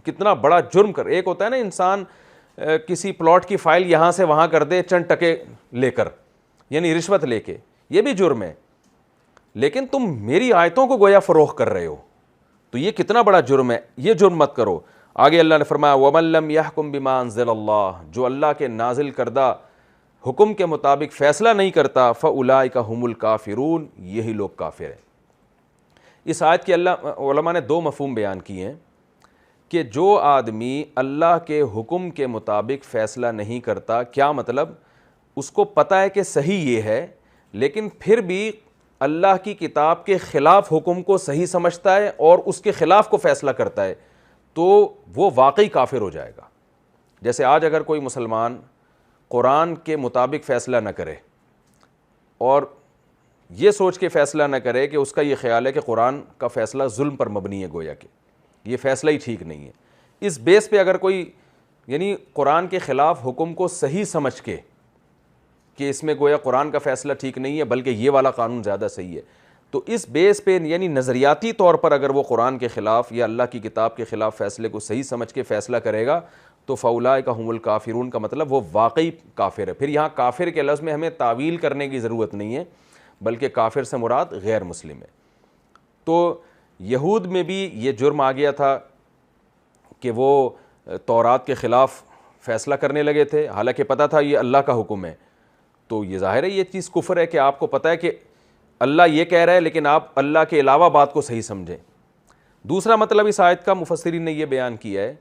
B: کتنا بڑا جرم کر۔ ایک ہوتا ہے نا انسان کسی پلاٹ کی فائل یہاں سے وہاں کر دے چند ٹکے لے کر، یعنی رشوت لے کے، یہ بھی جرم ہے، لیکن تم میری آیتوں کو گویا فروخت کر رہے ہو، تو یہ کتنا بڑا جرم ہے، یہ جرم مت کرو۔ آگے اللہ نے فرمایا وَمَن لَّمْ يَحْكُم بِمَا أَنزَلَ اللَّهُ، جو اللہ کے نازل کردہ حکم کے مطابق فیصلہ نہیں کرتا، فَأُولَٰئِكَ هُمُ الْكَافِرُونَ، یہی لوگ کافر ہیں۔ اس آیت کے علماء نے 2 مفہوم بیان کیے ہیں کہ جو آدمی اللہ کے حکم کے مطابق فیصلہ نہیں کرتا، کیا مطلب؟ اس کو پتہ ہے کہ صحیح یہ ہے، لیکن پھر بھی اللہ کی کتاب کے خلاف حکم کو صحیح سمجھتا ہے اور اس کے خلاف کو فیصلہ کرتا ہے، تو وہ واقعی کافر ہو جائے گا۔ جیسے آج اگر کوئی مسلمان قرآن کے مطابق فیصلہ نہ کرے اور یہ سوچ کے فیصلہ نہ کرے کہ اس کا یہ خیال ہے کہ قرآن کا فیصلہ ظلم پر مبنی ہے، گویا کہ یہ فیصلہ ہی ٹھیک نہیں ہے، اس بیس پہ اگر کوئی یعنی قرآن کے خلاف حکم کو صحیح سمجھ کے کہ اس میں گویا قرآن کا فیصلہ ٹھیک نہیں ہے بلکہ یہ والا قانون زیادہ صحیح ہے، تو اس بیس پہ یعنی نظریاتی طور پر اگر وہ قرآن کے خلاف یا اللہ کی کتاب کے خلاف فیصلے کو صحیح سمجھ کے فیصلہ کرے گا، تو فَأُولَٰئِكَ هُمُ الْكَافِرُونَ کا مطلب وہ واقعی کافر ہے۔ پھر یہاں کافر کے لفظ میں ہمیں تعویل کرنے کی ضرورت نہیں ہے، بلکہ کافر سے مراد غیر مسلم ہے۔ تو یہود میں بھی یہ جرم آ گیا تھا کہ وہ تورات کے خلاف فیصلہ کرنے لگے تھے، حالانکہ پتہ تھا یہ اللہ کا حکم ہے۔ تو یہ ظاہر ہے یہ چیز کفر ہے کہ آپ کو پتہ ہے کہ اللہ یہ کہہ رہا ہے لیکن آپ اللہ کے علاوہ بات کو صحیح سمجھیں۔ دوسرا مطلب اس آیت کا مفسرین نے یہ بیان کیا ہے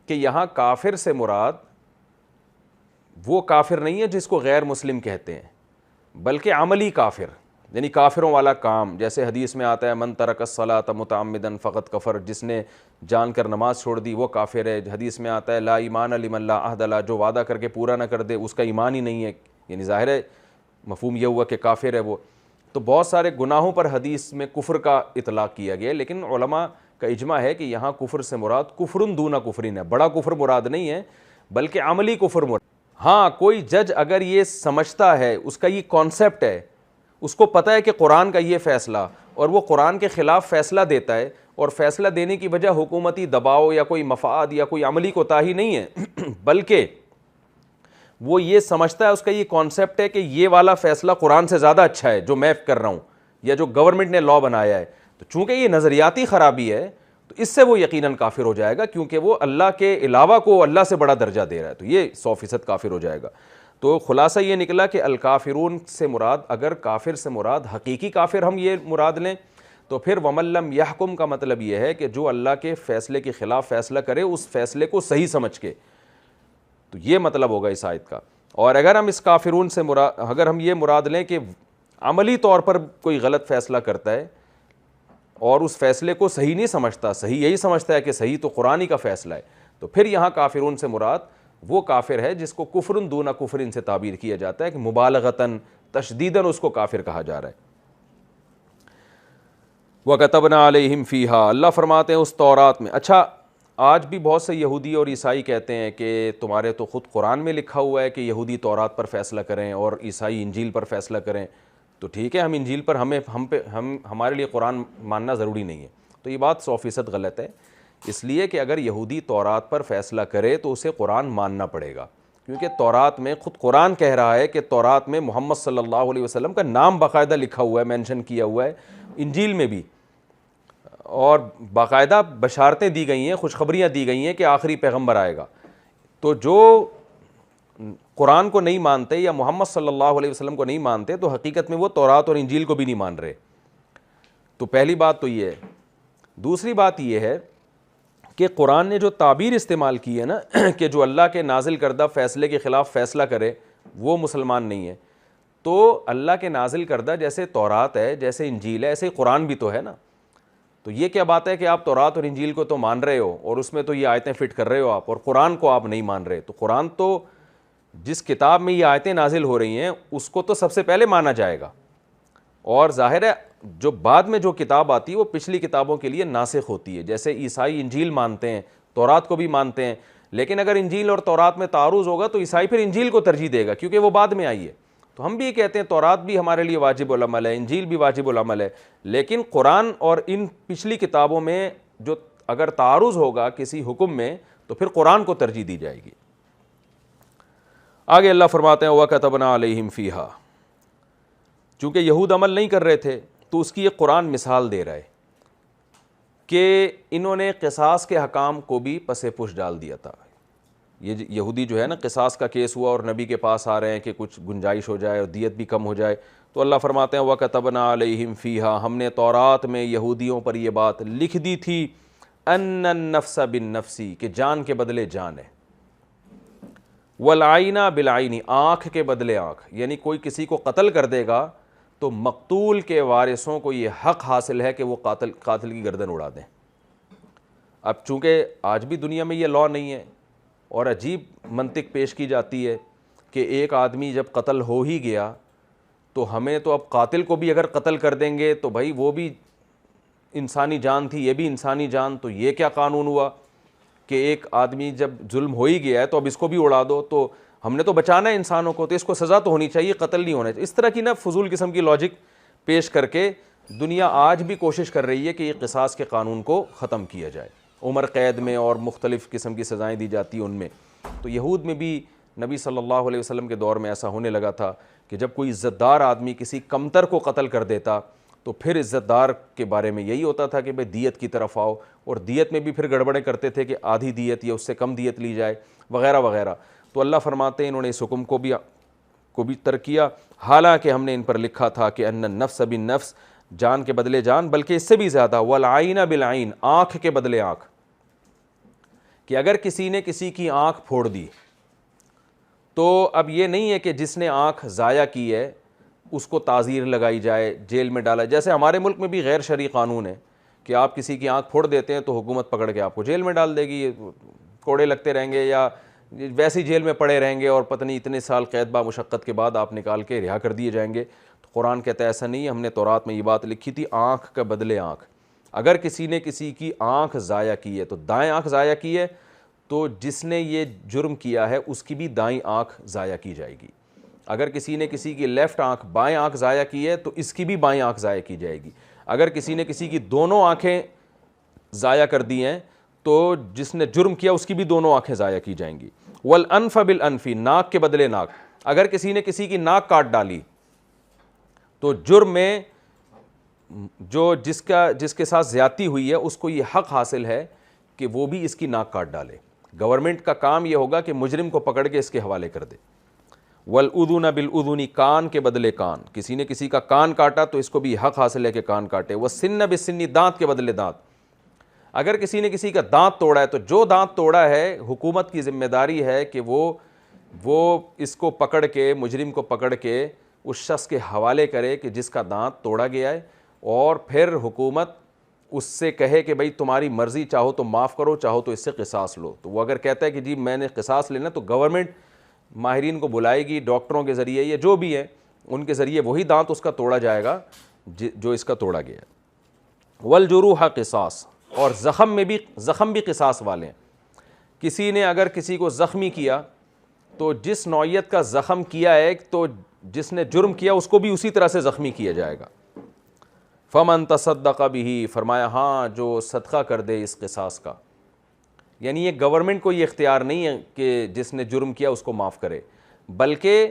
B: کہ یہاں کافر سے مراد وہ کافر نہیں ہے جس کو غیر مسلم کہتے ہیں، بلکہ عملی کافر، یعنی کافروں والا کام، جیسے حدیث میں آتا ہے من ترک الصلاۃ متعمدا فقد کفر، جس نے جان کر نماز چھوڑ دی وہ کافر ہے۔ حدیث میں آتا ہے لا ایمان لمن لا عہد له، جو وعدہ کر کے پورا نہ کر دے اس کا ایمان ہی نہیں ہے، یعنی ظاہر ہے مفہوم یہ ہوا کہ کافر ہے وہ۔ تو بہت سارے گناہوں پر حدیث میں کفر کا اطلاق کیا گیا ہے، لیکن علماء کا اجماع ہے کہ یہاں کفر سے مراد کفرن دون کفرین ہے، بڑا کفر مراد نہیں ہے بلکہ عملی کفر مراد۔ ہاں کوئی جج اگر یہ سمجھتا ہے، اس کا یہ کانسیپٹ ہے، اس کو پتہ ہے کہ قرآن کا یہ فیصلہ، اور وہ قرآن کے خلاف فیصلہ دیتا ہے، اور فیصلہ دینے کی وجہ حکومتی دباؤ یا کوئی مفاد یا کوئی عملی کوتاہی نہیں ہے بلکہ وہ یہ سمجھتا ہے، اس کا یہ کانسیپٹ ہے کہ یہ والا فیصلہ قرآن سے زیادہ اچھا ہے جو میں کر رہا ہوں یا جو گورنمنٹ نے لا بنایا ہے، تو چونکہ یہ نظریاتی خرابی ہے تو اس سے وہ یقیناً کافر ہو جائے گا، کیونکہ وہ اللہ کے علاوہ کو اللہ سے بڑا درجہ دے رہا ہے، تو یہ 100% کافر ہو جائے گا۔ تو خلاصہ یہ نکلا کہ الکافرون سے مراد، اگر کافر سے مراد حقیقی کافر ہم یہ مراد لیں تو پھر ومن لم یحکم کا مطلب یہ ہے کہ جو اللہ کے فیصلے کے خلاف فیصلہ کرے اس فیصلے کو صحیح سمجھ کے، تو یہ مطلب ہوگا اس آیت کا۔ اور اگر ہم اس کافرون سے اگر ہم یہ مراد لیں کہ عملی طور پر کوئی غلط فیصلہ کرتا ہے اور اس فیصلے کو صحیح نہیں سمجھتا، صحیح یہی سمجھتا ہے کہ صحیح تو قرآن ہی کا فیصلہ ہے، تو پھر یہاں کافرون سے مراد وہ کافر ہے جس کو کفرن دون کفرن سے تعبیر کیا جاتا ہے کہ مبالغتاً تشدیداً اس کو کافر کہا جا رہا ہے۔ وَكَتَبْنَا عَلَيْهِمْ فِيهَا، اللہ فرماتے ہیں اس تورات میں۔ اچھا آج بھی بہت سے یہودی اور عیسائی کہتے ہیں کہ تمہارے تو خود قرآن میں لکھا ہوا ہے کہ یہودی تورات پر فیصلہ کریں اور عیسائی انجیل پر فیصلہ کریں، تو ٹھیک ہے ہم انجیل پر ہمارے لیے قرآن ماننا ضروری نہیں ہے، تو یہ بات 100% غلط ہے، اس لیے کہ اگر یہودی تورات پر فیصلہ کرے تو اسے قرآن ماننا پڑے گا، کیونکہ تورات میں خود قرآن کہہ رہا ہے کہ تورات میں محمد صلی اللہ علیہ وسلم کا نام باقاعدہ لکھا ہوا ہے، مینشن کیا ہوا ہے، انجیل میں بھی، اور باقاعدہ بشارتیں دی گئی ہیں، خوشخبریاں دی گئی ہیں کہ آخری پیغمبر آئے گا۔ تو جو قرآن کو نہیں مانتے یا محمد صلی اللہ علیہ وسلم کو نہیں مانتے تو حقیقت میں وہ تورات اور انجیل کو بھی نہیں مان رہے۔ تو پہلی بات تو یہ ہے۔ دوسری بات یہ ہے کہ قرآن نے جو تعبیر استعمال کی ہے نا کہ جو اللہ کے نازل کردہ فیصلے کے خلاف فیصلہ کرے وہ مسلمان نہیں ہے، تو اللہ کے نازل کردہ جیسے تورات ہے، جیسے انجیل ہے، ایسے ہی قرآن بھی تو ہے نا۔ تو یہ کیا بات ہے کہ آپ تورات اور انجیل کو تو مان رہے ہو اور اس میں تو یہ آیتیں فٹ کر رہے ہو آپ، اور قرآن کو آپ نہیں مان رہے؟ تو قرآن تو جس کتاب میں یہ آیتیں نازل ہو رہی ہیں اس کو تو سب سے پہلے مانا جائے گا، اور ظاہر ہے جو بعد میں جو کتاب آتی ہے وہ پچھلی کتابوں کے لیے ناسخ ہوتی ہے، جیسے عیسائی انجیل مانتے ہیں، تورات کو بھی مانتے ہیں، لیکن اگر انجیل اور تورات میں تعارض ہوگا تو عیسائی پھر انجیل کو ترجیح دے گا کیونکہ وہ بعد میں آئی ہے۔ تو ہم بھی کہتے ہیں تورات بھی ہمارے لیے واجب العمل ہے، انجیل بھی واجب العمل ہے، لیکن قرآن اور ان پچھلی کتابوں میں جو اگر تعارض ہوگا کسی حکم میں تو پھر قرآن کو ترجیح دی جائے گی۔ آگے اللہ فرماتے ہیں وَكَتَبْنَا عَلَيْهِمْ فِيهَا، چونکہ یہود عمل نہیں کر رہے تھے تو اس کی ایک قرآن مثال دے رہا ہے کہ انہوں نے قصاص کے حکام کو بھی پس پش ڈال دیا تھا۔ یہ یہودی جو ہے نا، قصاص کا کیس ہوا اور نبی کے پاس آ رہے ہیں کہ کچھ گنجائش ہو جائے اور دیت بھی کم ہو جائے، تو اللہ فرماتے ہیں وَكَتَبْنَا عَلَيْهِمْ فِيهَا، ہم نے تورات میں یہودیوں پر یہ بات لکھ دی تھی أَنَّ النَّفْسَ بِالنَّفْسِ، کہ جان کے بدلے جان ہے، وَالْعَيْنَ بِالْعَيْنِ، آنکھ کے بدلے آنکھ، یعنی کوئی کسی کو قتل کر دے گا تو مقتول کے وارثوں کو یہ حق حاصل ہے کہ وہ قاتل کی گردن اڑا دیں۔ اب چونکہ آج بھی دنیا میں یہ لا نہیں ہے اور عجیب منطق پیش کی جاتی ہے کہ ایک آدمی جب قتل ہو ہی گیا تو ہمیں تو اب قاتل کو بھی اگر قتل کر دیں گے تو بھائی وہ بھی انسانی جان تھی، یہ بھی انسانی جان، تو یہ کیا قانون ہوا کہ ایک آدمی جب ظلم ہو ہی گیا ہے تو اب اس کو بھی اڑا دو، تو ہم نے تو بچانا ہے انسانوں کو، تو اس کو سزا تو ہونی چاہیے، قتل نہیں ہونا چاہیے۔ اس طرح کی نا فضول قسم کی لاجک پیش کر کے دنیا آج بھی کوشش کر رہی ہے کہ یہ قصاص کے قانون کو ختم کیا جائے، عمر قید میں اور مختلف قسم کی سزائیں دی جاتی ہیں ان میں۔ تو یہود میں بھی نبی صلی اللہ علیہ وسلم کے دور میں ایسا ہونے لگا تھا کہ جب کوئی عزت دار آدمی کسی کمتر کو قتل کر دیتا تو پھر عزت دار کے بارے میں یہی ہوتا تھا کہ بھئی دیت کی طرف آؤ، اور دیت میں بھی پھر گڑبڑیں کرتے تھے کہ آدھی دیت یا اس سے کم دیت لی جائے وغیرہ وغیرہ۔ تو اللہ فرماتے ہیں انہوں نے اس حکم کو بھی ترک کیا، حالانکہ ہم نے ان پر لکھا تھا کہ ان النفس بالنفس، جان کے بدلے جان، بلکہ اس سے بھی زیادہ والعین بالعین، آنکھ کے بدلے آنکھ، کہ اگر کسی نے کسی کی آنکھ پھوڑ دی تو اب یہ نہیں ہے کہ جس نے آنکھ ضائع کی ہے اس کو تعزیر لگائی جائے، جیل میں ڈالا، جیسے ہمارے ملک میں بھی غیر شرعی قانون ہے کہ آپ کسی کی آنکھ پھوڑ دیتے ہیں تو حکومت پکڑ کے آپ کو جیل میں ڈال دے گی، کوڑے لگتے رہیں گے یا ویسی جیل میں پڑے رہیں گے اور پتہ نہیں اتنے سال قید با مشقت کے بعد آپ نکال کے رہا کر دیے جائیں گے۔ تو قرآن کہتا ہے ایسا نہیں ہے, ہم نے تورات میں یہ بات لکھی تھی, آنکھ کا بدلے آنکھ. اگر کسی نے کسی کی آنکھ ضائع کی ہے, تو دائیں آنکھ ضائع کی ہے, تو جس نے یہ جرم کیا ہے اس کی بھی دائیں آنکھ ضائع کی جائے گی. اگر کسی نے کسی کی لیفٹ آنکھ, بائیں آنکھ ضائع کی ہے, تو اس کی بھی بائیں آنکھ ضائع کی جائے گی. اگر کسی نے کسی کی دونوں آنکھیں ضائع کر دی ہیں, تو جس نے جرم کیا اس کی بھی دونوں آنکھیں ضائع کی جائیں گی. والانف بالانف, ناک کے بدلے ناک. اگر کسی نے کسی کی ناک کاٹ ڈالی, تو جرم میں جو جس کے ساتھ زیادتی ہوئی ہے اس کو یہ حق حاصل ہے کہ وہ بھی اس کی ناک کاٹ ڈالے. گورنمنٹ کا کام یہ ہوگا کہ مجرم کو پکڑ کے اس کے حوالے کر دے. والاذن بالاذن, کان کے بدلے کان. کسی نے کسی کا کان کاٹا تو اس کو بھی حق حاصل ہے کہ کان کاٹے. والسن بالسن, دانت کے بدلے دانت. اگر کسی نے کسی کا دانت توڑا ہے, تو جو دانت توڑا ہے حکومت کی ذمہ داری ہے کہ وہ اس کو پکڑ کے, مجرم کو پکڑ کے اس شخص کے حوالے کرے کہ جس کا دانت توڑا گیا ہے, اور پھر حکومت اس سے کہے کہ بھئی تمہاری مرضی, چاہو تو معاف کرو, چاہو تو اس سے قصاص لو. تو وہ اگر کہتا ہے کہ جی میں نے قصاص لینا, تو گورنمنٹ ماہرین کو بلائے گی, ڈاکٹروں کے ذریعے یا جو بھی ہے ان کے ذریعے وہی دانت اس کا توڑا جائے گا جو اس کا توڑا گیا ہے. والجروح قصاص, اور زخم بھی قصاص والے ہیں. کسی نے اگر کسی کو زخمی کیا, تو جس نوعیت کا زخم کیا ہے, تو جس نے جرم کیا اس کو بھی اسی طرح سے زخمی کیا جائے گا. فمن تصدق به, فرمایا ہاں جو صدقہ کر دے اس قصاص کا. یعنی یہ گورنمنٹ کو یہ اختیار نہیں ہے کہ جس نے جرم کیا اس کو معاف کرے, بلکہ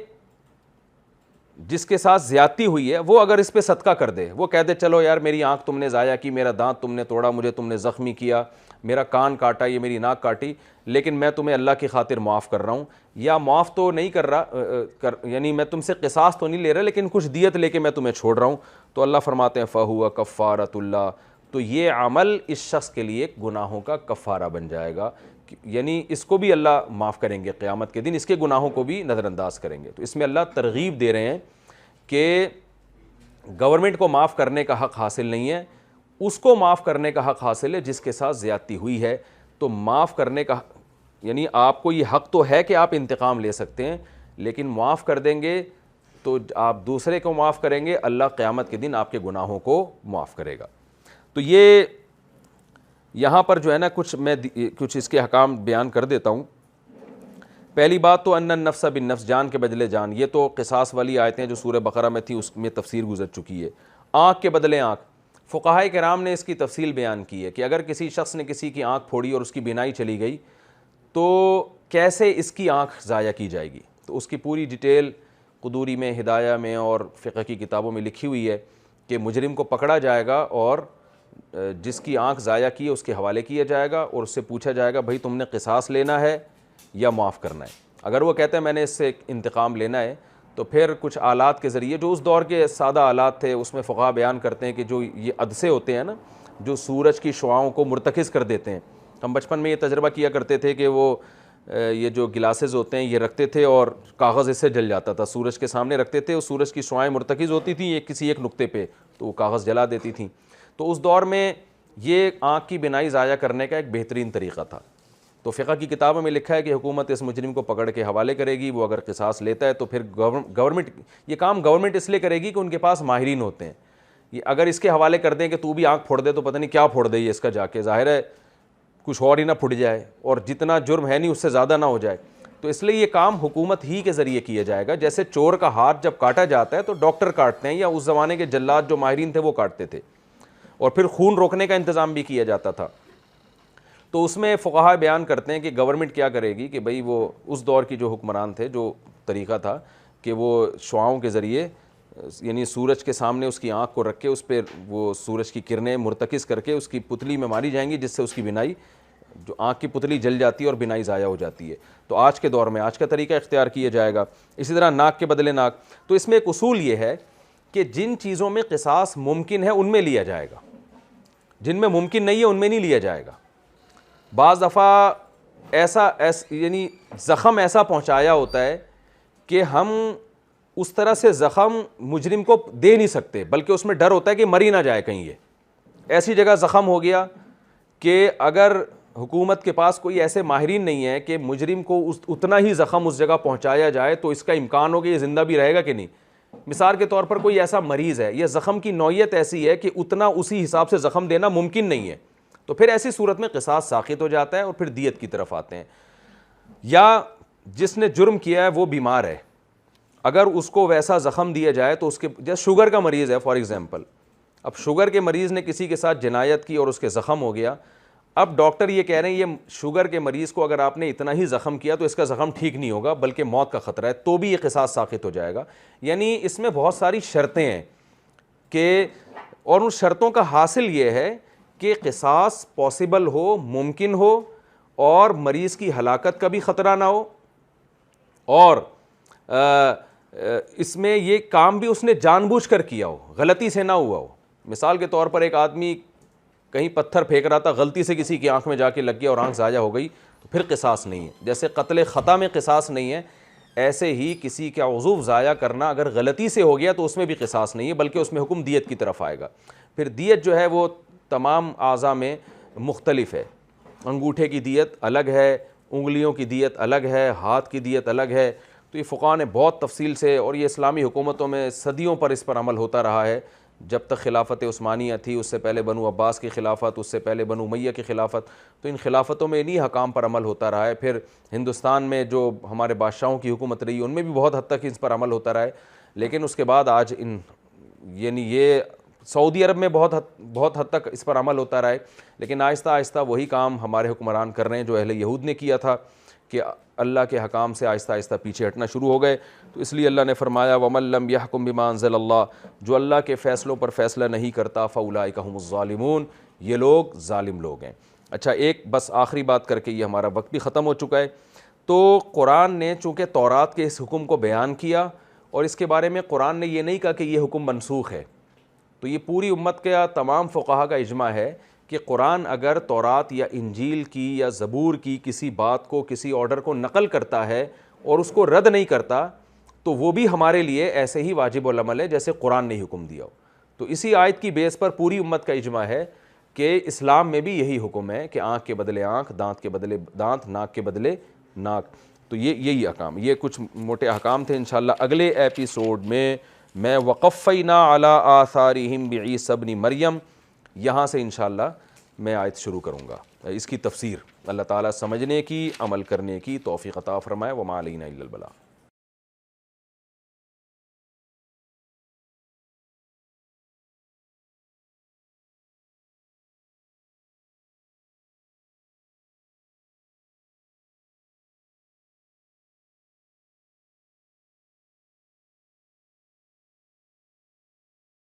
B: جس کے ساتھ زیادتی ہوئی ہے وہ اگر اس پہ صدقہ کر دے, وہ کہہ دے چلو یار میری آنکھ تم نے ضائع کی, میرا دانت تم نے توڑا, مجھے تم نے زخمی کیا, میرا کان کاٹا, یہ میری ناک کاٹی, لیکن میں تمہیں اللہ کی خاطر معاف کر رہا ہوں, یا معاف تو نہیں کر رہا, یعنی میں تم سے قصاص تو نہیں لے رہا, لیکن کچھ دیت لے کے میں تمہیں چھوڑ رہا ہوں. تو اللہ فرماتے ہیں فَهُوَ کفارۃ اللہ, تو یہ عمل اس شخص کے لیے گناہوں کا کفارہ بن جائے گا. یعنی اس کو بھی اللہ معاف کریں گے قیامت کے دن, اس کے گناہوں کو بھی نظر انداز کریں گے. تو اس میں اللہ ترغیب دے رہے ہیں کہ گورنمنٹ کو معاف کرنے کا حق حاصل نہیں ہے, اس کو معاف کرنے کا حق حاصل ہے جس کے ساتھ زیادتی ہوئی ہے. تو معاف کرنے کا, یعنی آپ کو یہ حق تو ہے کہ آپ انتقام لے سکتے ہیں, لیکن معاف کر دیں گے تو آپ دوسرے کو معاف کریں گے, اللہ قیامت کے دن آپ کے گناہوں کو معاف کرے گا. تو یہ یہاں پر جو ہے نا کچھ اس کے احکام بیان کر دیتا ہوں. پہلی بات تو ان النفس بالنفس, جان کے بدلے جان. یہ تو قصاص والی آیتیں جو سورہ بقرہ میں تھی اس میں تفسیر گزر چکی ہے. آنکھ کے بدلے آنکھ, فقہائے کرام نے اس کی تفصیل بیان کی ہے کہ اگر کسی شخص نے کسی کی آنکھ پھوڑی اور اس کی بینائی چلی گئی, تو کیسے اس کی آنکھ ضائع کی جائے گی. تو اس کی پوری ڈیٹیل قدوری میں, ہدایہ میں اور فقہ کی کتابوں میں لکھی ہوئی ہے کہ مجرم کو پکڑا جائے گا اور جس کی آنکھ ضائع کی ہے اس کے حوالے کیا جائے گا, اور اس سے پوچھا جائے گا بھائی تم نے قصاص لینا ہے یا معاف کرنا ہے. اگر وہ کہتا ہے میں نے اس سے انتقام لینا ہے, تو پھر کچھ آلات کے ذریعے, جو اس دور کے سادہ آلات تھے, اس میں فقہا بیان کرتے ہیں کہ جو یہ عدسے ہوتے ہیں نا, جو سورج کی شعاؤں کو مرتکز کر دیتے ہیں. ہم بچپن میں یہ تجربہ کیا کرتے تھے کہ وہ یہ جو گلاسز ہوتے ہیں یہ رکھتے تھے اور کاغذ اس سے جل جاتا تھا, سورج کے سامنے رکھتے تھے, اور سورج کی شعائیں مرتکز ہوتی تھیں یہ کسی ایک نقطے پہ, تو وہ کاغذ جلا دیتی تھیں. تو اس دور میں یہ آنکھ کی بینائی ضائع کرنے کا ایک بہترین طریقہ تھا. تو فقہ کی کتابوں میں لکھا ہے کہ حکومت اس مجرم کو پکڑ کے حوالے کرے گی, وہ اگر قصاص لیتا ہے تو پھر گورنمنٹ, یہ کام گورنمنٹ اس لیے کرے گی کہ ان کے پاس ماہرین ہوتے ہیں. یہ اگر اس کے حوالے کر دیں کہ تو بھی آنکھ پھوڑ دے, تو پتہ نہیں کیا پھوڑ دے یہ اس کا جا کے, ظاہر ہے کچھ اور ہی نہ پھٹ جائے, اور جتنا جرم ہے نہیں اس سے زیادہ نہ ہو جائے. تو اس لیے یہ کام حکومت ہی کے ذریعے کیا جائے گا. جیسے چور کا ہاتھ جب کاٹا جاتا ہے تو ڈاکٹر کاٹتے ہیں, یا اس زمانے کے جلاد جو ماہرین تھے وہ کاٹتے تھے, اور پھر خون روکنے کا انتظام بھی کیا جاتا تھا. تو اس میں فقہا بیان کرتے ہیں کہ گورنمنٹ کیا کرے گی کہ بھئی وہ اس دور کی جو حکمران تھے, جو طریقہ تھا کہ وہ شعاؤں کے ذریعے, یعنی سورج کے سامنے اس کی آنکھ کو رکھ کے اس پہ وہ سورج کی کرنیں مرتکز کر کے اس کی پتلی میں ماری جائیں گی, جس سے اس کی بینائی, جو آنکھ کی پتلی جل جاتی ہے اور بینائی ضائع ہو جاتی ہے. تو آج کے دور میں آج کا طریقہ اختیار کیا جائے گا. اسی طرح ناک کے بدلے ناک. تو اس میں ایک اصول یہ ہے کہ جن چیزوں میں قصاص ممکن ہے ان میں لیا جائے گا, جن میں ممکن نہیں ہے ان میں نہیں لیا جائے گا. بعض دفعہ یعنی زخم ایسا پہنچایا ہوتا ہے کہ ہم اس طرح سے زخم مجرم کو دے نہیں سکتے, بلکہ اس میں ڈر ہوتا ہے کہ مر ہی نہ جائے کہیں. یہ ایسی جگہ زخم ہو گیا کہ اگر حکومت کے پاس کوئی ایسے ماہرین نہیں ہے کہ مجرم کو اتنا ہی زخم اس جگہ پہنچایا جائے, تو اس کا امکان ہو کہ یہ زندہ بھی رہے گا کہ نہیں. مثال کے طور پر کوئی ایسا مریض ہے, یہ زخم کی نوعیت ایسی ہے کہ اتنا اسی حساب سے زخم دینا ممکن نہیں ہے, تو پھر ایسی صورت میں قصاص ساقط ہو جاتا ہے اور پھر دیت کی طرف آتے ہیں. یا جس نے جرم کیا ہے وہ بیمار ہے, اگر اس کو ویسا زخم دیا جائے تو اس کے, جیسے شوگر کا مریض ہے فار ایگزامپل, اب شوگر کے مریض نے کسی کے ساتھ جنایت کی اور اس کے زخم ہو گیا, اب ڈاکٹر یہ کہہ رہے ہیں یہ شوگر کے مریض کو اگر آپ نے اتنا ہی زخم کیا تو اس کا زخم ٹھیک نہیں ہوگا بلکہ موت کا خطرہ ہے, تو بھی یہ قصاص ساقط ہو جائے گا. یعنی اس میں بہت ساری شرطیں ہیں کہ, اور ان شرطوں کا حاصل یہ ہے کہ قصاص پاسبل ہو, ممکن ہو, اور مریض کی ہلاکت کا بھی خطرہ نہ ہو, اور اس میں یہ کام بھی اس نے جان بوجھ کر کیا ہو, غلطی سے نہ ہوا ہو. مثال کے طور پر ایک آدمی کہیں پتھر پھینک رہا تھا, غلطی سے کسی کی آنکھ میں جا کے لگ گیا اور آنکھ ضائع ہو گئی, تو پھر قصاص نہیں ہے. جیسے قتل خطا میں قصاص نہیں ہے, ایسے ہی کسی کا عضو ضائع کرنا اگر غلطی سے ہو گیا تو اس میں بھی قصاص نہیں ہے, بلکہ اس میں حکم دیت کی طرف آئے گا. پھر دیت جو ہے وہ تمام اعضاء میں مختلف ہے, انگوٹھے کی دیت الگ ہے, انگلیوں کی دیت الگ ہے, ہاتھ کی دیت الگ ہے. تو یہ فقہاء نے بہت تفصیل سے, اور یہ اسلامی حکومتوں میں صدیوں پر اس پر عمل ہوتا رہا ہے, جب تک خلافت عثمانیہ تھی, اس سے پہلے بنو عباس کی خلافت, اس سے پہلے بنو امیہ کی خلافت, تو ان خلافتوں میں انہی حکام پر عمل ہوتا رہا ہے. پھر ہندوستان میں جو ہمارے بادشاہوں کی حکومت رہی ان میں بھی بہت حد تک اس پر عمل ہوتا رہا ہے. لیکن اس کے بعد آج یعنی یہ سعودی عرب میں بہت حد تک اس پر عمل ہوتا رہا ہے, لیکن آہستہ آہستہ وہی کام ہمارے حکمران کر رہے ہیں جو اہل یہود نے کیا تھا, کہ اللہ کے حکام سے آہستہ آہستہ پیچھے ہٹنا شروع ہو گئے. تو اس لیے اللہ نے فرمایا وَمَن لَّمْ يَحْكُم بِمَا أَنزَلَ اللَّهُ, جو اللہ کے فیصلوں پر فیصلہ نہیں کرتا, فَأُولَٰئِكَ هُمُ الظَّالِمُونَ, یہ لوگ ظالم لوگ ہیں. اچھا, ایک بس آخری بات کر کے یہ ہمارا وقت بھی ختم ہو چکا ہے. تو قرآن نے چونکہ تورات کے اس حکم کو بیان کیا, اور اس کے بارے میں قرآن نے یہ نہیں کہا کہ یہ حکم منسوخ ہے, تو یہ پوری امت کا تمام فقہا کا اجماع ہے کہ قرآن اگر تورات یا انجیل کی یا زبور کی کسی بات کو, کسی آرڈر کو نقل کرتا ہے اور اس کو رد نہیں کرتا, تو وہ بھی ہمارے لیے ایسے ہی واجب العمل ہے جیسے قرآن نے حکم دیا ہو. تو اسی آیت کی بیس پر پوری امت کا اجماع ہے کہ اسلام میں بھی یہی حکم ہے کہ آنکھ کے بدلے آنکھ, دانت کے بدلے دانت, ناک کے بدلے ناک. تو یہی احکام, یہ کچھ موٹے احکام تھے. انشاءاللہ اگلے ایپیسوڈ میں وقفینا علی آثارہم بعیسی ابن مریم, یہاں سے انشاءاللہ میں آیت شروع کروں گا, اس کی تفسیر. اللہ تعالیٰ سمجھنے کی, عمل کرنے کی توفیق عطا فرمائے. وما علینا الا البلاغ.